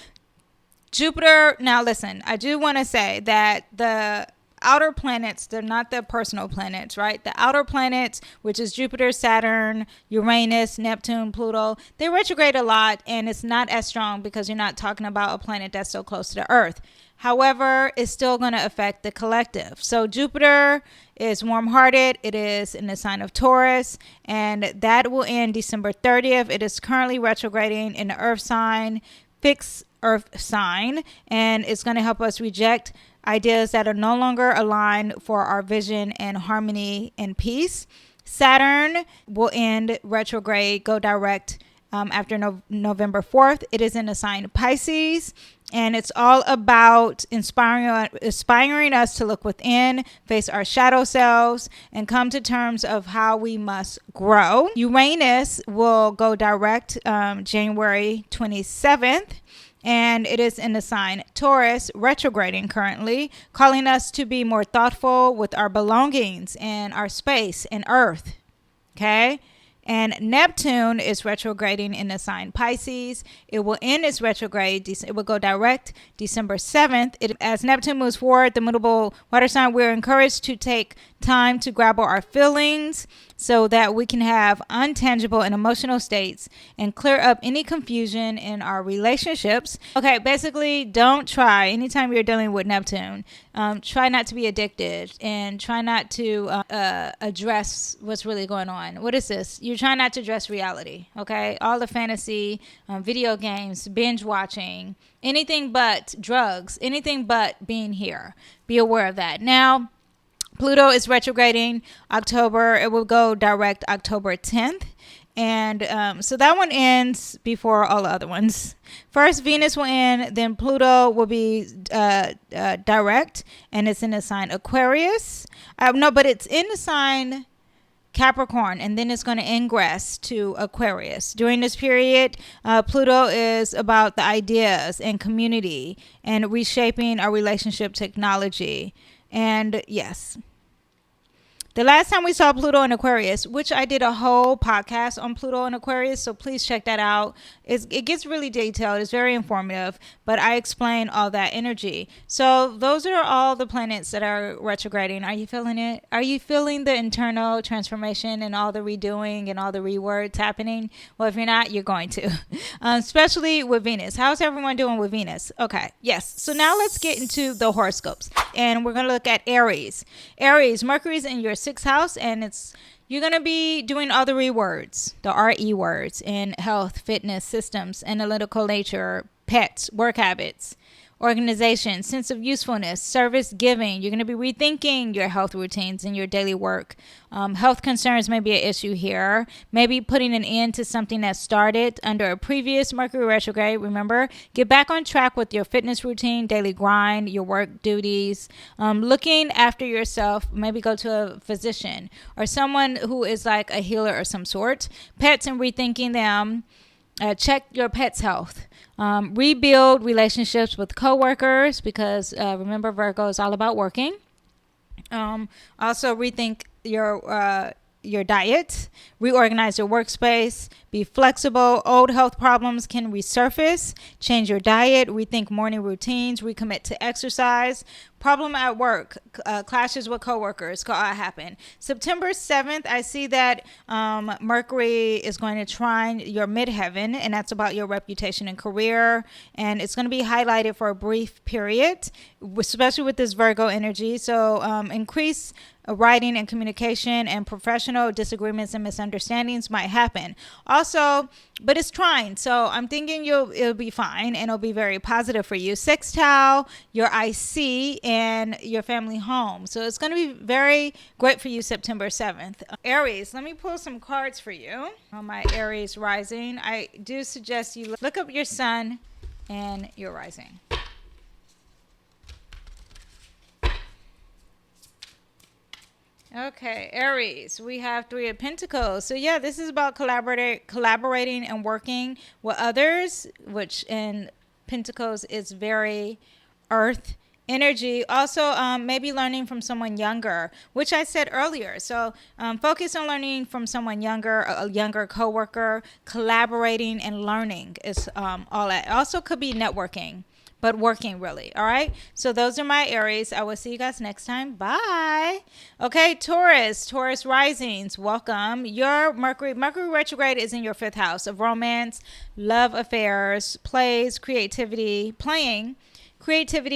S1: Jupiter, now listen, I do want to say that the outer planets, they're not the personal planets, right? The outer planets, which is Jupiter, Saturn, Uranus, Neptune, Pluto, they retrograde a lot, and it's not as strong because you're not talking about a planet that's so close to the Earth. However, it's still going to affect the collective. So Jupiter is warm-hearted. It is in the sign of Taurus, and that will end December 30th. It is currently retrograding in the Earth sign, fixed Earth sign, and it's going to help us reject ideas that are no longer aligned for our vision and harmony and peace. Saturn will end retrograde, go direct after November 4th. It is in the sign of Pisces, and it's all about inspiring us to look within, face our shadow selves, and come to terms of how we must grow. Uranus will go direct January 27th. And it is in the sign Taurus, retrograding currently, calling us to be more thoughtful with our belongings and our space and earth. Okay? And Neptune is retrograding in the sign Pisces. It will end its retrograde. It will go direct December 7th. As Neptune moves forward, the mutable water sign, we're encouraged to take time to grapple our feelings so that we can have untangible and emotional states and clear up any confusion in our relationships. Okay, basically, don't try, anytime you're dealing with Neptune, try not to be addicted and try not to address what's really going on. What is this? You're trying not to address reality, okay? All the fantasy, video games, binge watching, anything but drugs, anything but being here. Be aware of that. Now, Pluto is retrograding October. It will go direct October 10th. And so that one ends before all the other ones. First, Venus will end. Then Pluto will be direct. And it's in the sign Aquarius. No, but it's in the sign Capricorn. And then it's going to ingress to Aquarius. During this period, Pluto is about the ideas and community and reshaping our relationship technology. And yes, the last time we saw Pluto in Aquarius, which I did a whole podcast on Pluto in Aquarius, so please check that out. It gets really detailed. It's very informative, but I explain all that energy. So those are all the planets that are retrograding. Are you feeling it? Are you feeling the internal transformation and all the redoing and all the rewords happening? Well, if you're not, you're going to, especially with Venus. How's everyone doing with Venus? Okay, yes. So now let's get into the horoscopes, and we're going to look at Aries. Aries, Mercury's in your 6th house, and you're going to be doing all the rewords, the RE words in health, fitness, systems, analytical nature, pets, work habits, organization, sense of usefulness, service giving. You're going to be rethinking your health routines and your daily work. Health concerns may be an issue here. Maybe putting an end to something that started under a previous Mercury retrograde. Remember, get back on track with your fitness routine, daily grind, your work duties, looking after yourself. Maybe go to a physician or someone who is like a healer of some sort. Pets and rethinking them. check your pet's health. Rebuild relationships with coworkers because remember, Virgo is all about working. Also rethink your diet, reorganize your workspace, be flexible. Old health problems can resurface. Change your diet, rethink morning routines, recommit to exercise. Problem at work, clashes with coworkers could all happen. September 7th, I see that Mercury is going to trine your midheaven, and that's about your reputation and career. And it's going to be highlighted for a brief period, especially with this Virgo energy. So increase writing and communication, and professional disagreements and misunderstandings might happen. Also, but it's trying, so I'm thinking it'll be fine and it'll be very positive for you. Sextile your IC and your family home, so it's going to be very great for you September 7th. Aries, let me pull some cards for you. On my Aries rising, I do suggest you look up your sun and your rising. Okay, Aries, we have Three of Pentacles. So yeah, this is about collaborating and working with others, which in Pentacles is very earth energy. Also, maybe learning from someone younger, which I said earlier. So focus on learning from someone younger, a younger coworker. Collaborating and learning is all that. Also could be networking, but working really. All right. So those are my Aries. I will see you guys next time. Bye. Okay. Taurus risings. Welcome. Your Mercury retrograde is in your 5th house of romance, love affairs, plays, creativity,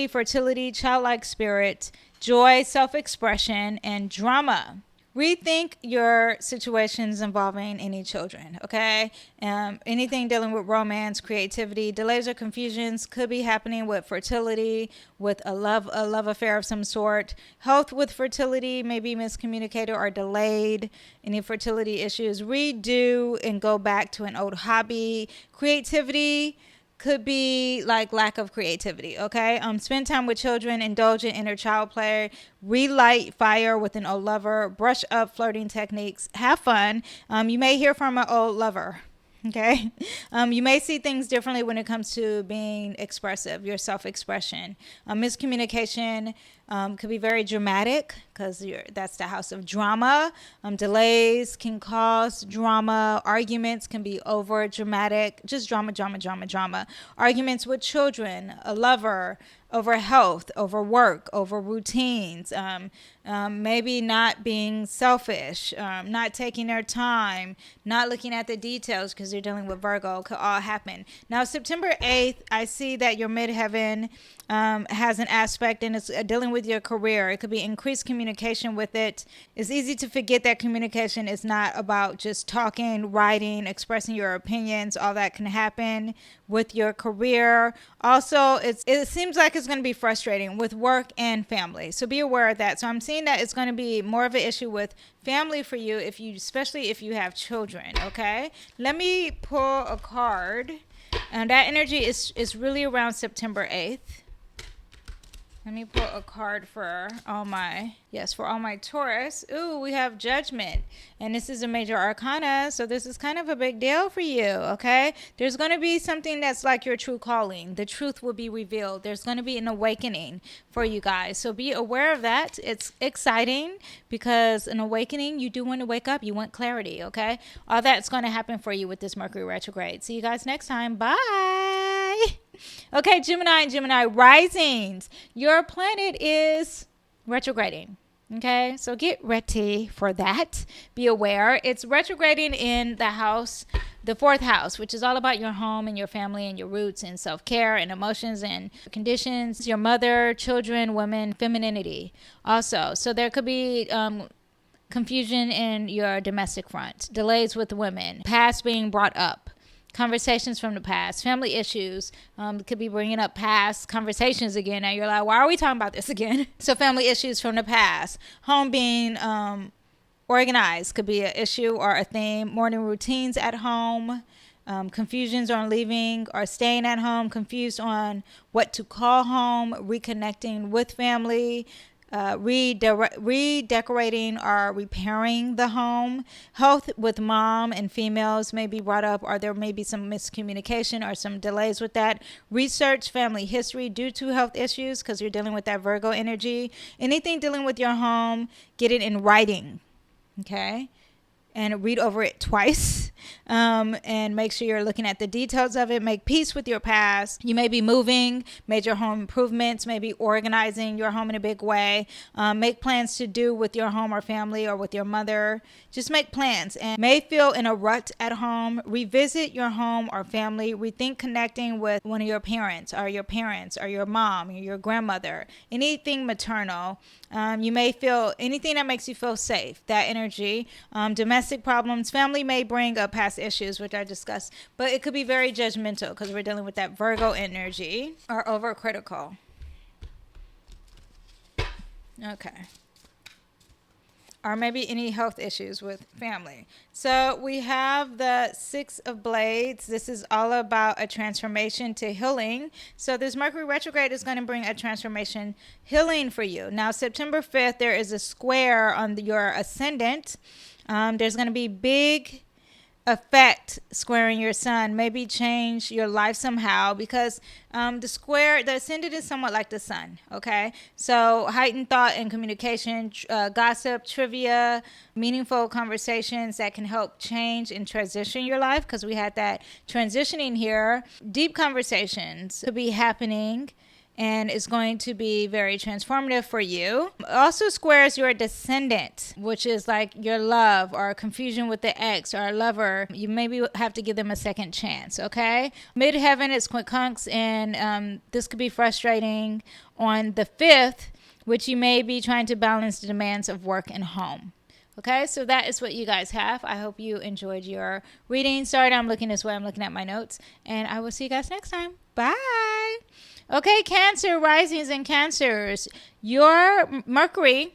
S1: fertility, childlike spirit, joy, self-expression, and drama. Rethink your situations involving any children, okay? Anything dealing with romance, creativity, delays or confusions could be happening with fertility, with a love affair of some sort. Health with fertility may be miscommunicated or delayed. Any fertility issues, redo and go back to an old hobby. Creativity could be like lack of creativity, okay? Spend time with children, indulge in inner child play, relight fire with an old lover, brush up flirting techniques, have fun. You may hear from an old lover, okay? You may see things differently when it comes to being expressive, your self-expression. Miscommunication could be very dramatic because that's the house of drama. Delays can cause drama. Arguments can be over dramatic. Just drama. Arguments with children, a lover, over health, over work, over routines, maybe not being selfish, not taking their time, not looking at the details because you're dealing with Virgo, could all happen. Now, September 8th, I see that your midheaven has an aspect and it's dealing with your career. It could be increased communication with it. It's easy to forget that communication is not about just talking, writing, expressing your opinions. All that can happen with your career. Also, it seems like it's going to be frustrating with work and family. So be aware of that. So I'm seeing that it's going to be more of an issue with family for you, especially if you have children. Okay. Let me pull a card. And that energy is really around September 8th. Let me pull a card for all my Taurus. Ooh, we have Judgment. And this is a major arcana. So this is kind of a big deal for you, okay? There's going to be something that's like your true calling. The truth will be revealed. There's going to be an awakening for you guys. So be aware of that. It's exciting because an awakening, you do want to wake up. You want clarity, okay? All that's going to happen for you with this Mercury retrograde. See you guys next time. Bye. Okay, Gemini and Gemini risings. Your planet is retrograding. Okay, so get ready for that. Be aware. It's retrograding in the 4th house, which is all about your home and your family and your roots and self-care and emotions and conditions, your mother, children, women, femininity also. So there could be confusion in your domestic front, delays with women, past being brought up. Conversations from the past, family issues, could be bringing up past conversations again. Now you're like, why are we talking about this again? So family issues from the past, home being organized could be an issue or a theme. Morning routines at home, confusions on leaving or staying at home, confused on what to call home, reconnecting with family. redecorating or repairing the home. Health with mom and females may be brought up, or there may be some miscommunication or some delays with that. Research family history due to health issues, because you're dealing with that Virgo energy. Anything dealing with your home, get it in writing. Okay. And read over it twice, and make sure you're looking at the details of it. Make peace with your past. You may be moving, major home improvements, maybe organizing your home in a big way. Make plans to do with your home or family or with your mother. Just make plans, and may feel in a rut at home. Revisit your home or family. Rethink connecting with one of your parents or your mom or your grandmother, anything maternal. You may feel anything that makes you feel safe, that energy. Domestic problems, family may bring up past issues, which I discussed, but it could be very judgmental because we're dealing with that Virgo energy, or overcritical. Okay. Or maybe any health issues with family. So we have the Six of Blades. This is all about a transformation to healing. So this Mercury retrograde is going to bring a transformation, healing for you. Now, September 5th, there is a square on your ascendant. There's going to be big effect squaring your sun, maybe change your life somehow, because the ascendant is somewhat like the sun. Okay, so heightened thought and communication, gossip, trivia, meaningful conversations that can help change and transition your life, because we had that transitioning here. Deep conversations could be happening, and it's going to be very transformative for you. Also squares your descendant, which is like your love or confusion with the ex or a lover. You maybe have to give them a second chance, okay? Midheaven is quincunx, and this could be frustrating on the 5th, which you may be trying to balance the demands of work and home. Okay, so that is what you guys have. I hope you enjoyed your reading. Sorry, I'm looking this way. I'm looking at my notes, and I will see you guys next time. Bye. Okay, Cancer, risings and Cancers. Your Mercury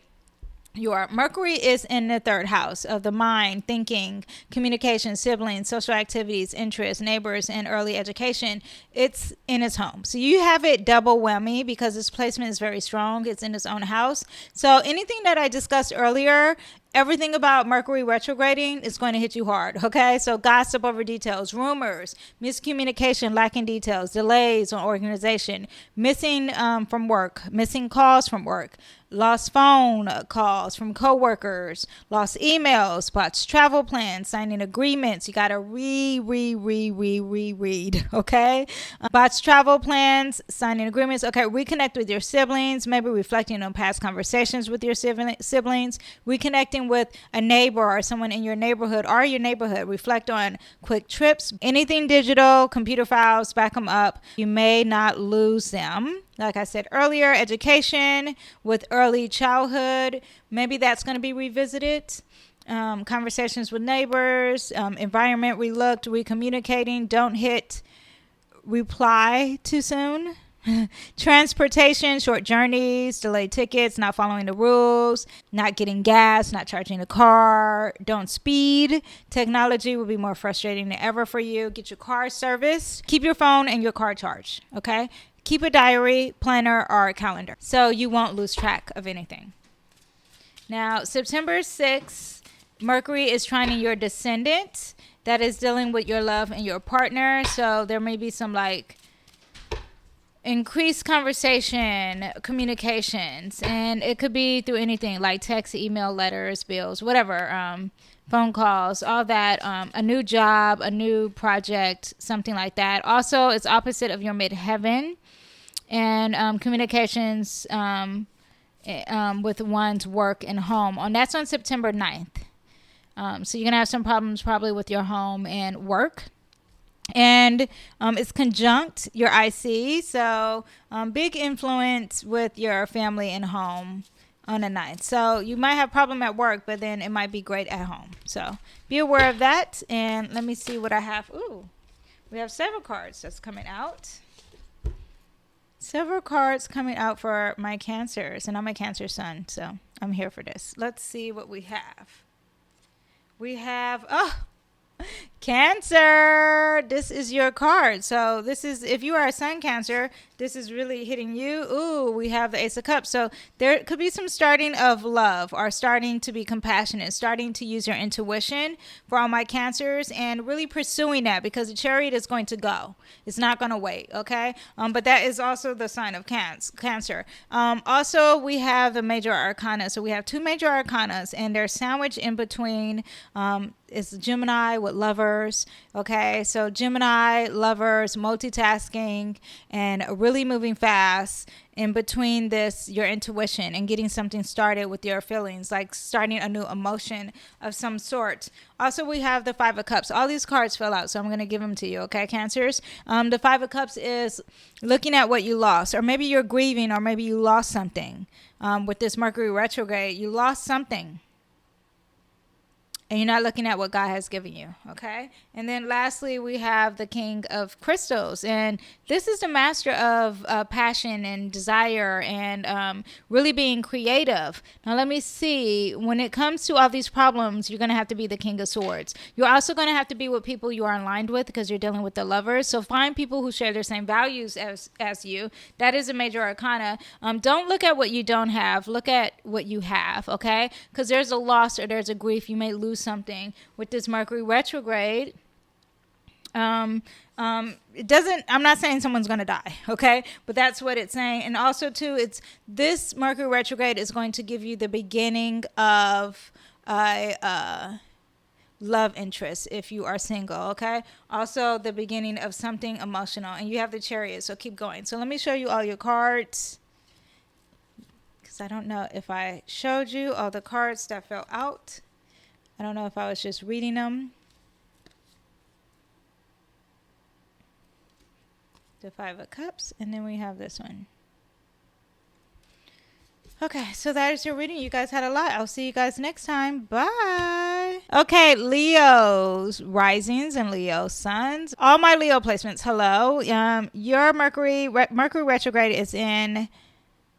S1: is in the 3rd house of the mind, thinking, communication, siblings, social activities, interests, neighbors, and early education. It's in his home. So you have it double whammy because this placement is very strong. It's in his own house. So anything that I discussed earlier, everything about Mercury retrograding is going to hit you hard, okay? So gossip over details, rumors, miscommunication, lacking details, delays on organization, missing from work, missing calls from work, lost phone calls from coworkers, lost emails, botched travel plans, signing agreements. You got to read, okay? Botched travel plans, signing agreements. Okay, reconnect with your siblings, maybe reflecting on past conversations with your siblings, reconnecting with a neighbor or someone in your neighborhood reflect on quick trips, anything digital, computer files, back them up. You may not lose them. Like I said earlier, education with early childhood, maybe that's going to be revisited. Conversations with neighbors, environment relooked, recommunicating, don't hit reply too soon. Transportation, short journeys, delayed tickets, not following the rules, not getting gas, not charging the car, don't speed. Technology will be more frustrating than ever for you. Get your car serviced. Keep your phone and your car charged, okay? Keep a diary, planner, or a calendar so you won't lose track of anything. Now, September 6th, Mercury is trining your descendant. That is dealing with your love and your partner. So there may be some increased conversation, communications, and it could be through anything like text, email, letters, bills, whatever, phone calls, all that, a new job, a new project, something like that. Also, it's opposite of your midheaven, and communications with one's work and home. And that's on September 9th. So you're going to have some problems probably with your home and work. And it's conjunct your IC, so big influence with your family and home on the 9th. So you might have problem at work, but then it might be great at home. So be aware of that. And let me see what I have. Ooh, we have several cards that's coming out. Several cards coming out for my Cancers, and I'm a Cancer sun, so I'm here for this. Let's see what we have. We have, Cancer, this is your card. So this is, if you are a sun Cancer, this is really hitting you. Ooh, we have the Ace of Cups. So there could be some starting of love, or starting to be compassionate, starting to use your intuition for all my Cancers, and really pursuing that, because the Chariot is going to go. It's not going to wait, okay? But that is also the sign of Cancer. Also, we have the major arcana. So we have two major arcanas, and they're sandwiched in between. It's Gemini with Lovers. Okay, so Gemini, Lovers, multitasking, and really moving fast. In between this, your intuition and getting something started with your feelings, like starting a new emotion of some sort. Also, we have the Five of Cups. All these cards fill out, so I'm going to give them to you, okay, Cancers? The Five of Cups is looking at what you lost, or maybe you're grieving, or maybe you lost something. With this Mercury retrograde, you lost something, and you're not looking at what God has given you, okay? And then lastly, we have the King of Crystals. And this is the master of passion and desire, and really being creative. Now, let me see. When it comes to all these problems, you're going to have to be the King of Swords. You're also going to have to be with people you are aligned with, because you're dealing with the Lovers. So find people who share the same values as you. That is a major arcana. Don't look at what you don't have. Look at what you have, okay? Because there's a loss or there's a grief. You may lose something with this Mercury retrograde. It doesn't, I'm not saying someone's going to die, okay? But that's what it's saying. And also too, it's this Mercury retrograde is going to give you the beginning of a love interest if you are single, okay? Also the beginning of something emotional, and you have the Chariot, so keep going. So let me show you all your cards, because I don't know if I showed you all the cards that fell out. I don't know if I was just reading them. The Five of Cups, and then we have this one. Okay, so that is your reading. You guys had a lot. I'll see you guys next time. Bye. Okay, Leo's risings and Leo suns. All my Leo placements, hello. Your Mercury retrograde is in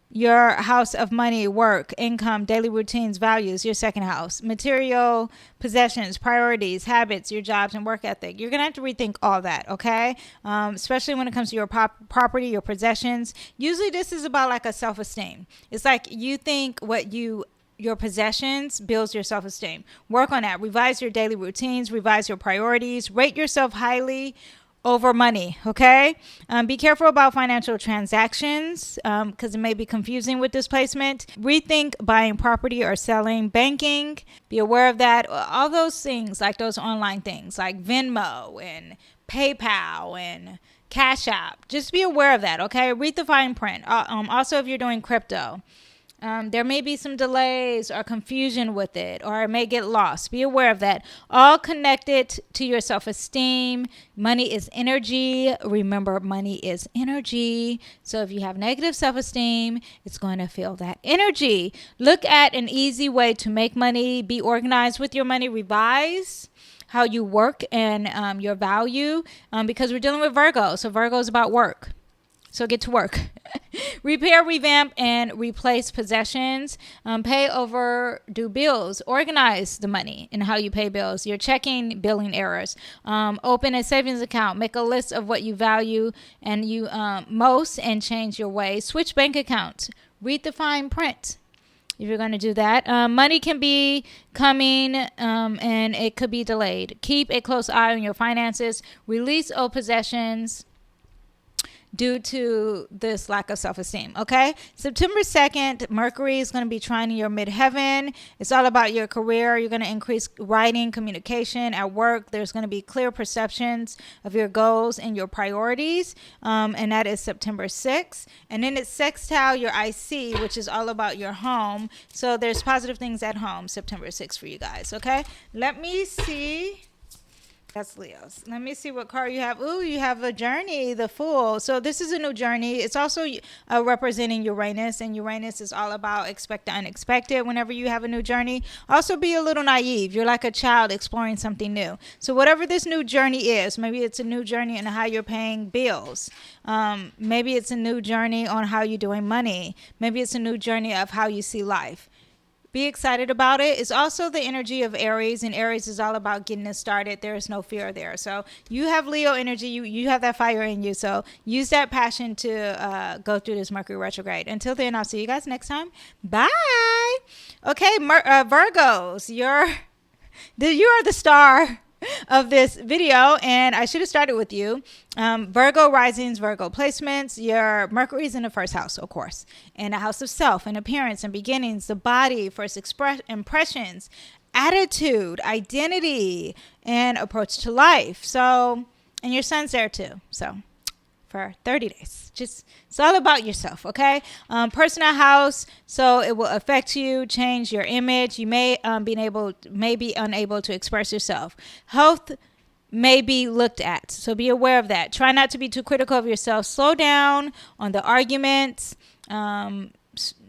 S1: your house of money, work, income, daily routines, values, your second house, material possessions, priorities, habits, your jobs, and work ethic. You're going to have to rethink all that, okay? Especially when it comes to your property, your possessions. Usually this is about like a self-esteem. It's like you think your possessions builds your self-esteem. Work on that. Revise your daily routines, revise your priorities, rate yourself highly over money, okay? Be careful about financial transactions, because it may be confusing with this placement. Rethink buying property or selling. Banking, be aware of that. All those things, like those online things like Venmo and PayPal and Cash App. Just be aware of that, okay? Read the fine print. Also, if you're doing crypto, there may be some delays or confusion with it, or it may get lost. Be aware of that. All connected to your self-esteem. Money is energy. Remember, money is energy. So if you have negative self-esteem, it's going to feel that energy. Look at an easy way to make money. Be organized with your money. Revise how you work and your value, because we're dealing with Virgo. So Virgo is about work. So get to work. Repair, revamp, and replace possessions. Pay overdue bills. Organize the money and how you pay bills. You're checking billing errors. Open a savings account. Make a list of what you value and you most, and change your ways. Switch bank accounts. Read the fine print if you're going to do that. Money can be coming and it could be delayed. Keep a close eye on your finances. Release old possessions due to this lack of self-esteem, okay? September 2nd, Mercury is going to be trining your midheaven. It's all about your career. You're going to increase writing, communication at work. There's going to be clear perceptions of your goals and your priorities, and that is September 6th. And then it's sextile your IC, which is all about your home. So there's positive things at home, September 6th for you guys, okay? Let me see. That's Leo's. Let me see what card you have. Ooh, you have a journey, the Fool. So this is a new journey. It's also representing Uranus, and Uranus is all about expect the unexpected whenever you have a new journey. Also be a little naive. You're like a child exploring something new. So whatever this new journey is, maybe it's a new journey in how you're paying bills. Maybe it's a new journey on how you're doing money. Maybe it's a new journey of how you see life. Be excited about it. It's also the energy of Aries, and Aries is all about getting it started. There is no fear there. So you have Leo energy. You have that fire in you. So use that passion to go through this Mercury retrograde. Until then, I'll see you guys next time. Bye. Okay, Virgos, you are the star of this video, and I should have started with you. Virgo risings, Virgo placements. Your Mercury is in the first house, of course, and the house of self and appearance and beginnings, the body, first impressions, attitude, identity, and approach to life. So, and your sun's there too. So for 30 days. Just, it's all about yourself, okay? Personal house, so it will affect you, change your image. You may be unable to express yourself. Health may be looked at, so be aware of that. Try not to be too critical of yourself. Slow down on the arguments, and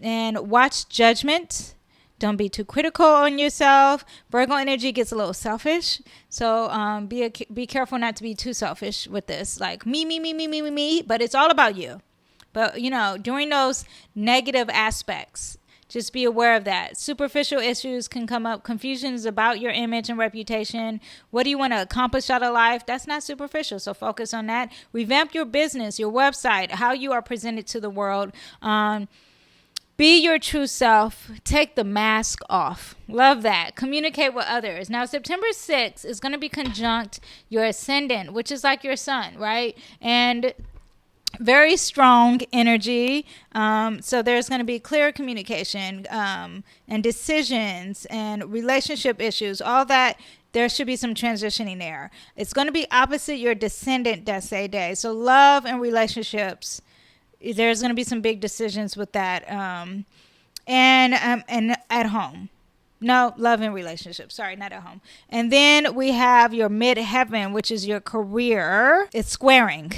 S1: watch judgment. Don't be too critical on yourself. Virgo energy gets a little selfish. So be careful not to be too selfish with this. Like me. But it's all about you. But, during those negative aspects, just be aware of that. Superficial issues can come up. Confusions about your image and reputation. What do you want to accomplish out of life? That's not superficial. So focus on that. Revamp your business, your website, how you are presented to the world. Be your true self. Take the mask off. Love that. Communicate with others. Now, September 6th is going to be conjunct your ascendant, which is like your sun, right? And very strong energy. So there's going to be clear communication and decisions and relationship issues, all that. There should be some transitioning there. It's going to be opposite your descendant day. So love and relationships, there's going to be some big decisions with that. And at home. No, love and relationships. Sorry, not at home. And then we have your midheaven, which is your career. It's squaring.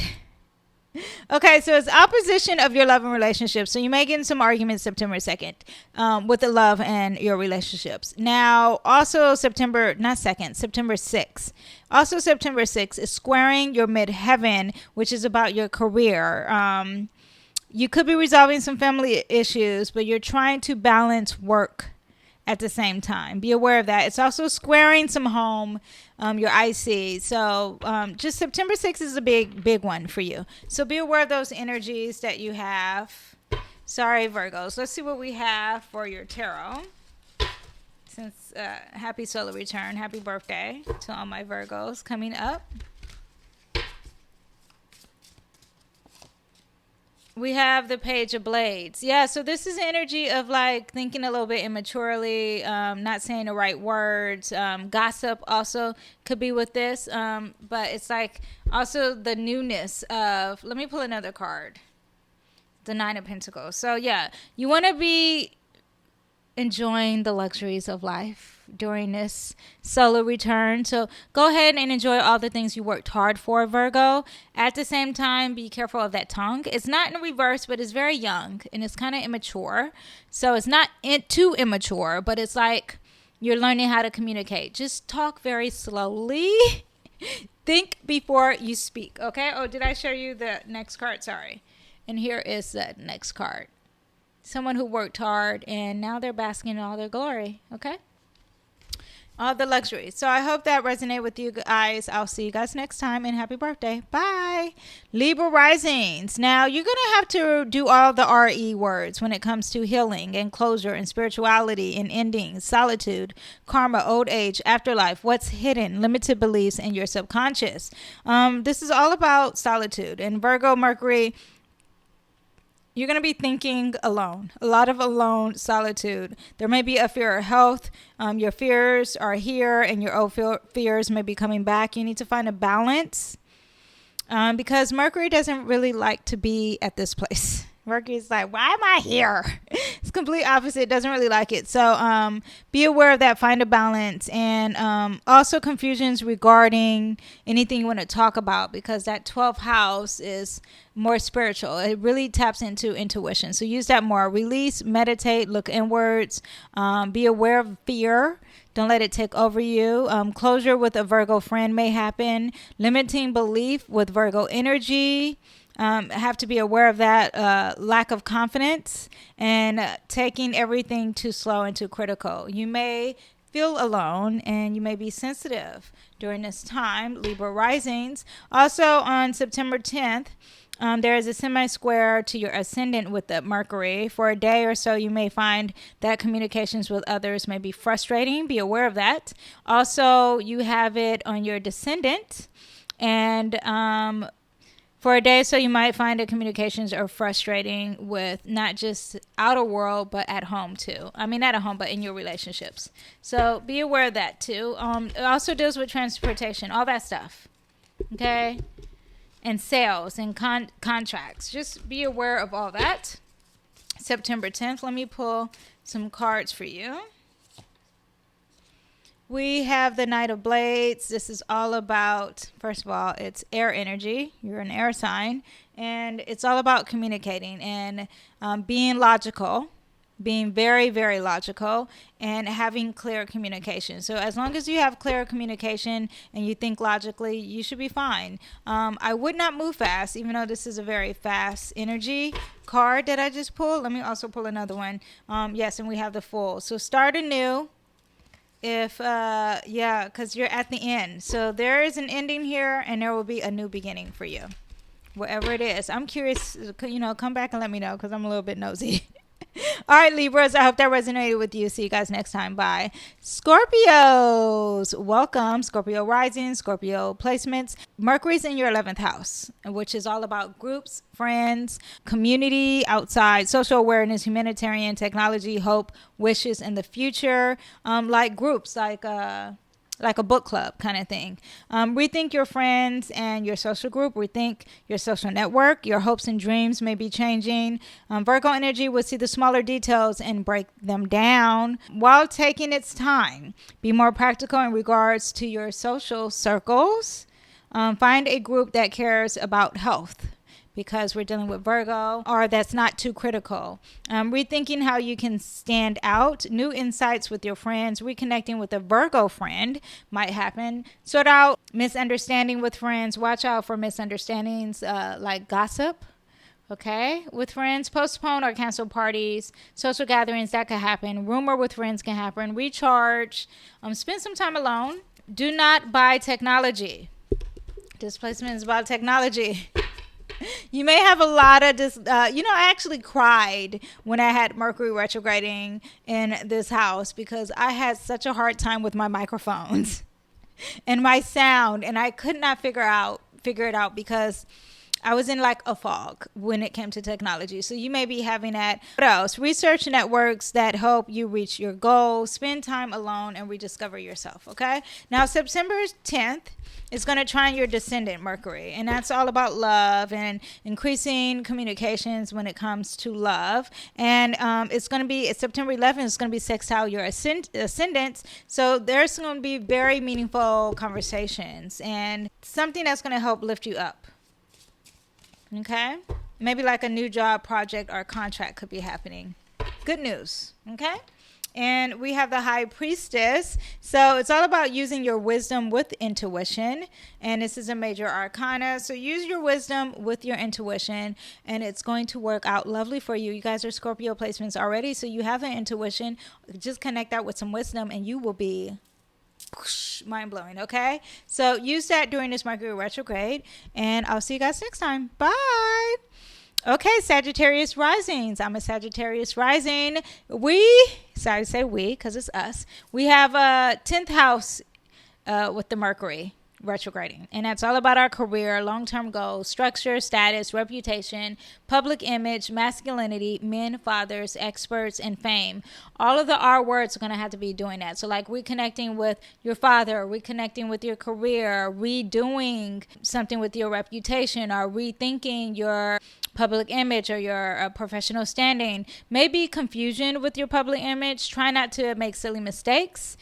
S1: Okay, so it's opposition of your love and relationships. So you may get in some arguments September 2nd with the love and your relationships. Now, also September 6th. Also September 6th is squaring your midheaven, which is about your career. You could be resolving some family issues, but you're trying to balance work at the same time. Be aware of that. It's also squaring some home, your IC. So just September 6th is a big one for you. So be aware of those energies that you have. Sorry, Virgos. Let's see what we have for your tarot. Since happy solar return, happy birthday to all my Virgos coming up. We have the Page of Blades. Yeah, so this is energy of like thinking a little bit immaturely, not saying the right words. Gossip also could be with this, but it's like also the newness of, let me pull another card, the Nine of Pentacles. So yeah, you want to be enjoying the luxuries of life during this solar return. So go ahead and enjoy all the things you worked hard for, Virgo. At the same time, be careful of that tongue. It's not in reverse, but it's very young and it's kind of immature. So it's not too immature, but it's like you're learning how to communicate. Just talk very slowly. Think before you speak, okay? Oh, did I show you the next card? Sorry. And here is the next card. Someone who worked hard and now they're basking in all their glory, okay? All the luxuries. So I hope that resonated with you guys. I'll see you guys next time, and happy birthday. Bye. Libra risings. Now, you're going to have to do all the RE words when it comes to healing and closure and spirituality and endings, solitude, karma, old age, afterlife, what's hidden, limited beliefs, and your subconscious. This is all about solitude. And Virgo, Mercury, you're going to be thinking alone, a lot of alone solitude. There may be a fear of health. Your fears are here and your old fears may be coming back. You need to find a balance because Mercury doesn't really like to be at this place. Mercury's like, why am I here? It's complete opposite. Doesn't really like it. So be aware of that. Find a balance. And also confusions regarding anything you want to talk about, because that 12th house is more spiritual. It really taps into intuition. So use that more. Release, meditate, look inwards. Be aware of fear. Don't let it take over you. Closure with a Virgo friend may happen. Limiting belief with Virgo energy. have to be aware of that lack of confidence and taking everything too slow and too critical. You may feel alone and you may be sensitive during this time, Libra risings. Also on September 10th, there is a semi-square to your ascendant with the Mercury. For a day or so, you may find that communications with others may be frustrating. Be aware of that. Also, you have it on your descendant. And for a day or so, you might find that communications are frustrating with not just outer world, but at home too. I mean, not at home, but in your relationships. So be aware of that too. It also deals with transportation, all that stuff. Okay? And sales and contracts. Just be aware of all that. September 10th, let me pull some cards for you. We have the Knight of Blades. This is all about, first of all, it's air energy. You're an air sign. And it's all about communicating and being logical. Being very, very logical and having clear communication. So as long as you have clear communication and you think logically, you should be fine. I would not move fast, even though this is a very fast energy card that I just pulled. Let me also pull another one. Yes, and we have the Fool. So start anew. Because you're at the end. So there is an ending here and there will be a new beginning for you. Whatever it is. I'm curious, come back and let me know because I'm a little bit nosy. All right, Libras, I hope that resonated with you. See you guys next time. Bye. Scorpios, welcome. Scorpio rising, Scorpio placements. Mercury's in your 11th house, which is all about groups, friends, community, outside, social awareness, humanitarian, technology, hope, wishes in the future, like groups, like a book club kind of thing. Rethink your friends and your social group. Rethink your social network. Your hopes and dreams may be changing. Virgo energy will see the smaller details and break them down while taking its time. Be more practical in regards to your social circles. Find a group that cares about health, because we're dealing with Virgo, or that's not too critical. Rethinking how you can stand out. New insights with your friends. Reconnecting with a Virgo friend might happen. Sort out misunderstanding with friends. Watch out for misunderstandings like gossip. Okay, with friends. Postpone or cancel parties. Social gatherings, that could happen. Rumor with friends can happen. Recharge. Spend some time alone. Do not buy technology. Displacement is about technology. You may have a lot of this. I actually cried when I had Mercury retrograding in this house because I had such a hard time with my microphones and my sound, and I could not figure it out because I was in like a fog when it came to technology. So you may be having that. What else? Research networks that help you reach your goals. Spend time alone and rediscover yourself. Okay. Now, September 10th is going to trine your descendant Mercury. And that's all about love and increasing communications when it comes to love. And it's going to be September 11th. It's going to be sextile your ascendants. So there's going to be very meaningful conversations and something that's going to help lift you up. Okay, maybe like a new job, project, or contract could be happening. Good news. Okay, and we have the High Priestess. So it's all about using your wisdom with intuition, and this is a major arcana. So use your wisdom with your intuition, and it's going to work out lovely for you. You guys are Scorpio placements already, so you have an intuition. Just connect that with some wisdom, and you will be mind-blowing. Okay, so use that during this Mercury retrograde, and I'll see you guys next time. Bye. Okay, Sagittarius risings. I'm a Sagittarius rising. Sorry to say we, because it's us. We have a 10th house with the Mercury retrograding, and that's all about our career, long-term goals, structure, status, reputation, public image, masculinity, men, fathers, experts, and fame. All of the R words are going to have to be doing that. So like reconnecting with your father, reconnecting with your career, redoing something with your reputation, or rethinking your public image or your professional standing. Maybe confusion with your public image. Try not to make silly mistakes.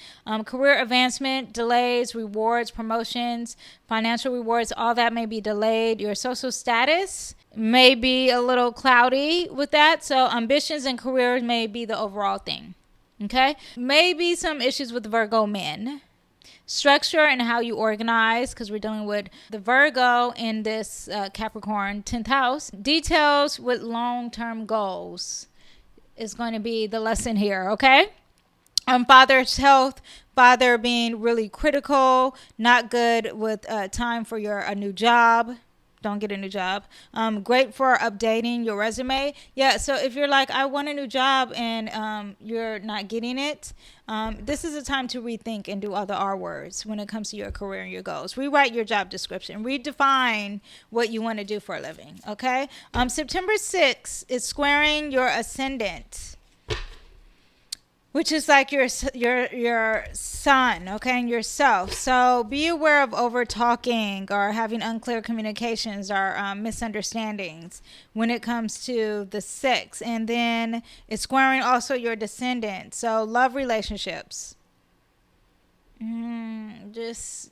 S1: Career advancement, delays, rewards, promotions, financial rewards, all that may be delayed. Your social status may be a little cloudy with that. So ambitions and careers may be the overall thing. Okay? Maybe some issues with Virgo men. Structure and how you organize, because we're dealing with the Virgo in this Capricorn 10th house. Details with long-term goals is going to be the lesson here, okay? Father's health, father being really critical, not good with time for a new job. Don't get a new job. Great for updating your resume. Yeah, so if you're like, I want a new job and you're not getting it, this is a time to rethink and do all the R words when it comes to your career and your goals. Rewrite your job description. Redefine what you want to do for a living, okay? September 6th is squaring your ascendant, which is like your sun, okay, and yourself. So be aware of over talking or having unclear communications or misunderstandings when it comes to the 6th. And then it's squaring also your descendant. So love relationships. Just,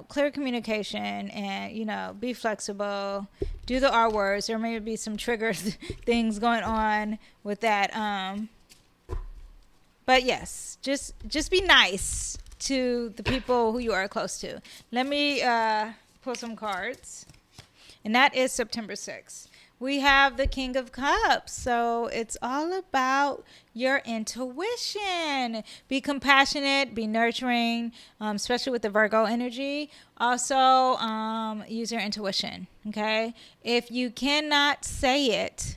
S1: clear communication and, be flexible. Do the R words. There may be some trigger things going on with that. But yes, just be nice to the people who you are close to. Let me pull some cards. And that is September 6th. We have the King of Cups. So it's all about your intuition. Be compassionate, be nurturing, especially with the Virgo energy. Also, use your intuition, okay? If you cannot say it,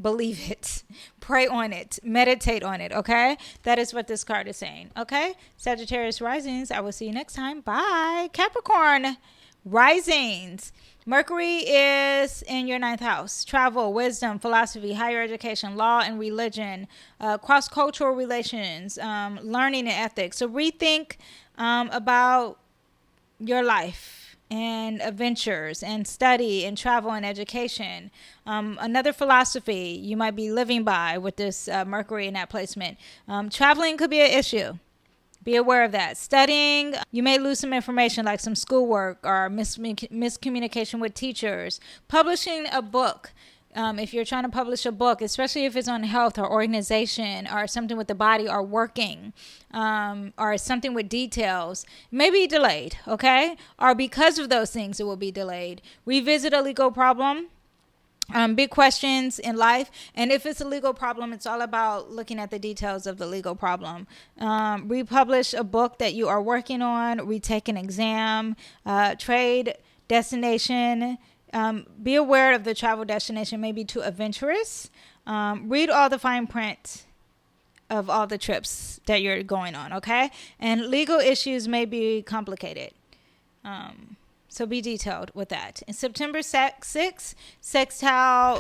S1: believe it, pray on it, meditate on it, okay? That is what this card is saying, okay? Sagittarius risings, I will see you next time. Bye. Capricorn risings. Mercury is in your 9th house. Travel, wisdom, philosophy, higher education, law and religion, cross-cultural relations, learning and ethics. So rethink about your life and adventures and study and travel and education. Another philosophy you might be living by with this Mercury in that placement. Traveling could be an issue. Be aware of that. Studying, you may lose some information like some schoolwork or miscommunication with teachers. Publishing a book. If you're trying to publish a book, especially if it's on health or organization or something with the body or working, or something with details, may be delayed, okay? Or because of those things, it will be delayed. Revisit a legal problem. Big questions in life. And if it's a legal problem, it's all about looking at the details of the legal problem. Republish a book that you are working on. Retake an exam. Trade destination. Be aware of the travel destination may be too adventurous. Read all the fine print of all the trips that you're going on, okay? And legal issues may be complicated. So be detailed with that. In September 6th,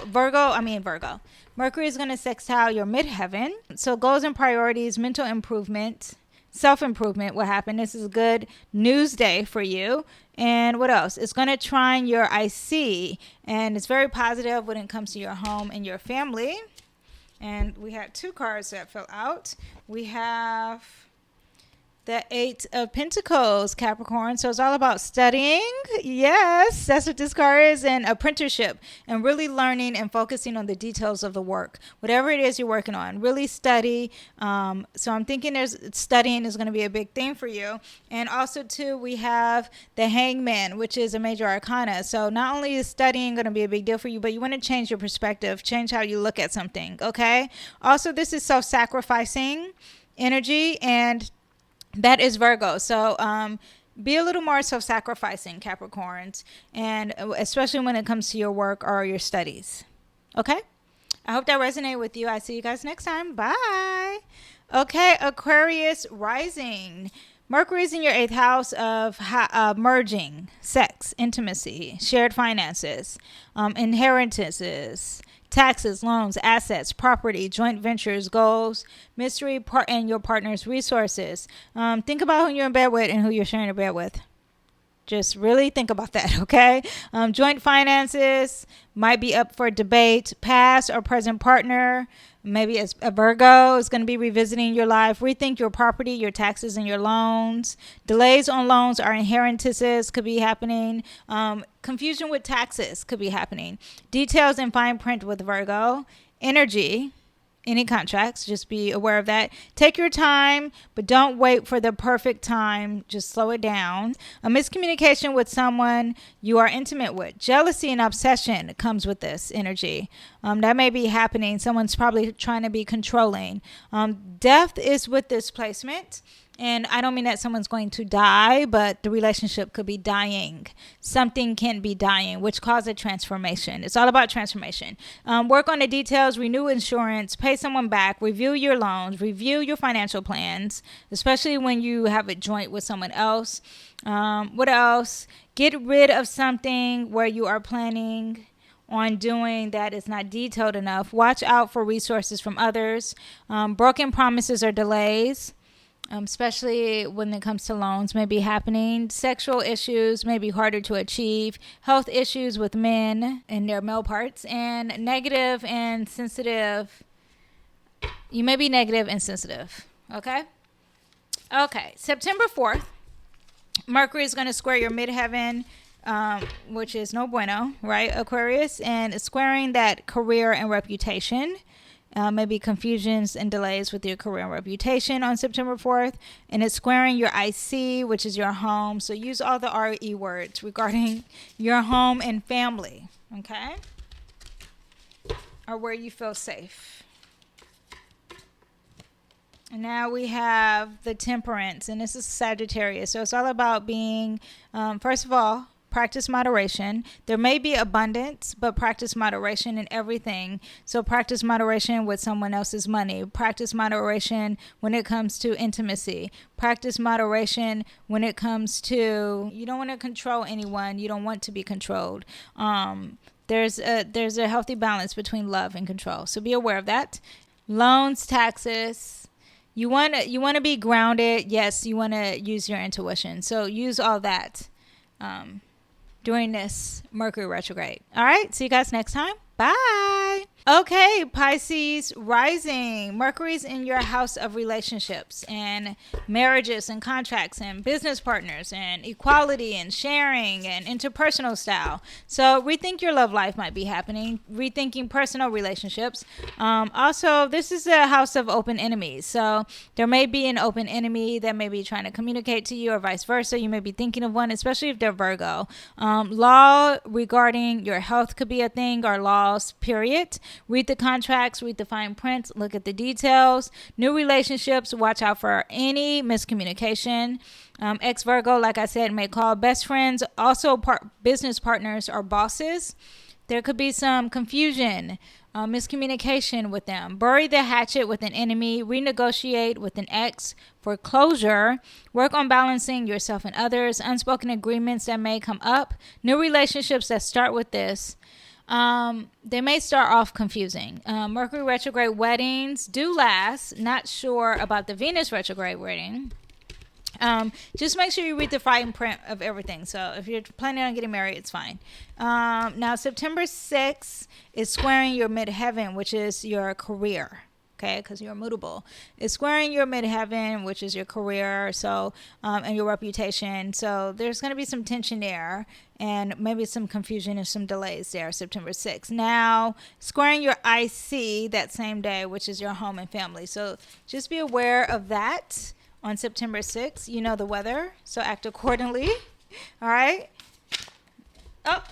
S1: Virgo. Mercury is going to sextile your midheaven. So goals and priorities, mental improvement, self-improvement will happen. This is a good news day for you. And what else? It's going to trine your IC. And it's very positive when it comes to your home and your family. And we had 2 cards that fell out. We have the 8 of Pentacles, Capricorn. So it's all about studying. Yes, that's what this card is. And apprenticeship and really learning and focusing on the details of the work. Whatever it is you're working on, really study. So I'm thinking studying is going to be a big thing for you. And also, too, we have the Hangman, which is a major arcana. So not only is studying going to be a big deal for you, but you want to change your perspective, change how you look at something, okay? Also, this is self-sacrificing energy, and that is Virgo. So be a little more self-sacrificing, Capricorns, and especially when it comes to your work or your studies. Okay? I hope that resonated with you. I see you guys next time. Bye. Okay, Aquarius rising. Mercury is in your 8th house of merging, sex, intimacy, shared finances, inheritances, taxes, loans, assets, property, joint ventures, goals, mystery, and your partner's resources. Think about who you're in bed with and who you're sharing a bed with. Just really think about that, okay? Joint finances might be up for debate. Past or present partner, maybe as a Virgo, is going to be revisiting your life. Rethink your property, your taxes, and your loans. Delays on loans or inheritances could be happening. Confusion with taxes could be happening. Details in fine print with Virgo. Energy. any contracts. Just be aware of that. Take your time, but don't wait for the perfect time. Just slow it down. A miscommunication with someone you are intimate with. Jealousy and obsession comes with this energy. That may be happening. Someone's probably trying to be controlling. Death is with this placement. And I don't mean that someone's going to die, but the relationship could be dying. Something can be dying, which causes a transformation. It's all about transformation. Work on the details, renew insurance, pay someone back, review your loans, review your financial plans, especially when you have a joint with someone else. What else? Get rid of something where you are planning on doing that is not detailed enough. Watch out for resources from others. Broken promises or delays. Especially when it comes to loans, may be happening. Sexual issues may be harder to achieve. Health issues with men and their male parts. And negative and sensitive. You may be negative and sensitive. Okay? Okay. September 4th, Mercury is going to square your midheaven, which is no bueno, right? Aquarius. And it's squaring that career and reputation. Maybe confusions and delays with your career and reputation on September 4th. And it's squaring your IC, which is your home. So use all the RE words regarding your home and family, okay? Or where you feel safe. And now we have the Temperance, and this is Sagittarius. So it's all about being, first of all, practice moderation. There may be abundance, but practice moderation in everything. So practice moderation with someone else's money. Practice moderation when it comes to intimacy. Practice moderation when it comes to, you don't want to control anyone. You don't want to be controlled. There's a healthy balance between love and control. So be aware of that. Loans, taxes. You want to be grounded. Yes, you want to use your intuition. So use all that. During this Mercury retrograde. All right. See you guys next time. Bye. Okay, Pisces rising. Mercury's in your house of relationships and marriages and contracts and business partners and equality and sharing and interpersonal style. So rethink your love life might be happening. Rethinking personal relationships. Also, this is a house of open enemies. So there may be an open enemy that may be trying to communicate to you or vice versa. You may be thinking of one, especially if they're Virgo. Law regarding your health could be a thing, or laws, period. Read the contracts, read the fine print, look at the details. New relationships, watch out for any miscommunication. Ex-Virgo, like I said, may call best friends, also business partners or bosses. There could be some confusion, miscommunication with them. Bury the hatchet with an enemy. Renegotiate with an ex for closure. Work on balancing yourself and others. Unspoken agreements that may come up. New relationships that start with this. They may start off confusing. Mercury retrograde weddings do last. Not sure about the Venus retrograde wedding. Just make sure you read the fine print of everything. So if you're planning on getting married, it's fine. Now September 6th is squaring your midheaven, which is your career. Okay, because you're mutable. It's squaring your midheaven, which is your career, so and your reputation. So there's going to be some tension there, and maybe some confusion and some delays there. September 6th. Now squaring your IC that same day, which is your home and family. So just be aware of that on September 6th. You know the weather, so act accordingly. All right. Oh,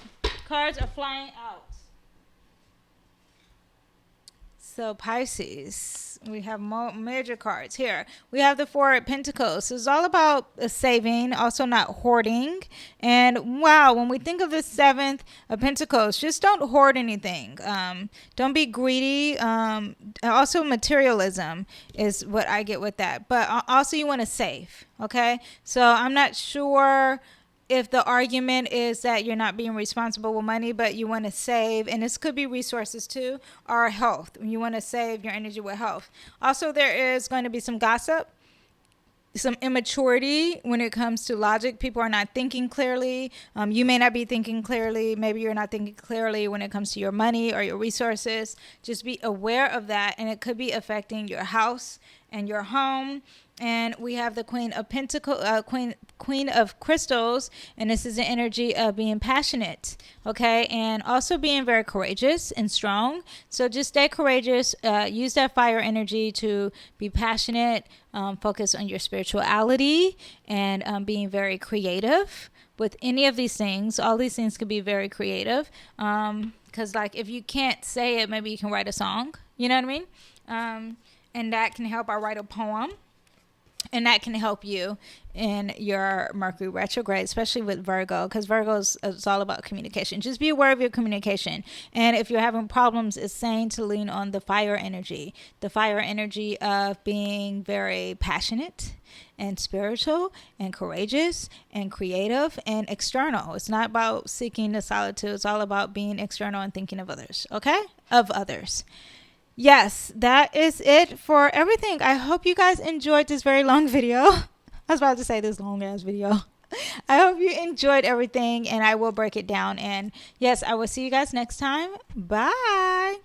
S1: cards are flying out. So Pisces, we have major cards here. We have the Four of Pentacles. So it's all about saving, also not hoarding. And wow, when we think of the Seventh of Pentacles, just don't hoard anything. Don't be greedy. Also materialism is what I get with that. But also you want to save. Okay. So I'm not sure if the argument is that you're not being responsible with money, but you want to save, and this could be resources too, or health. You want to save your energy with health. Also, there is going to be some gossip, some immaturity when it comes to logic. People are not thinking clearly. You may not be thinking clearly. Maybe you're not thinking clearly when it comes to your money or your resources. Just be aware of that, and it could be affecting your house and your home. And we have the Queen of Pentacles, Queen of Crystals, and this is the energy of being passionate, okay, and also being very courageous and strong. So just stay courageous. Use that fire energy to be passionate. Focus on your spirituality and being very creative with any of these things. All these things can be very creative. Because like if you can't say it, maybe you can write a song. You know what I mean? And that can help. I write a poem. And that can help you in your Mercury retrograde, especially with Virgo, because Virgo is all about communication. Just be aware of your communication. And if you're having problems, it's saying to lean on the fire energy of being very passionate and spiritual and courageous and creative and external. It's not about seeking the solitude. It's all about being external and thinking of others, okay? Of others. Yes, that is it for everything. I hope you guys enjoyed this very long video. I was about to say this long ass video. I hope you enjoyed everything, and I will break it down. And yes, I will see you guys next time. Bye.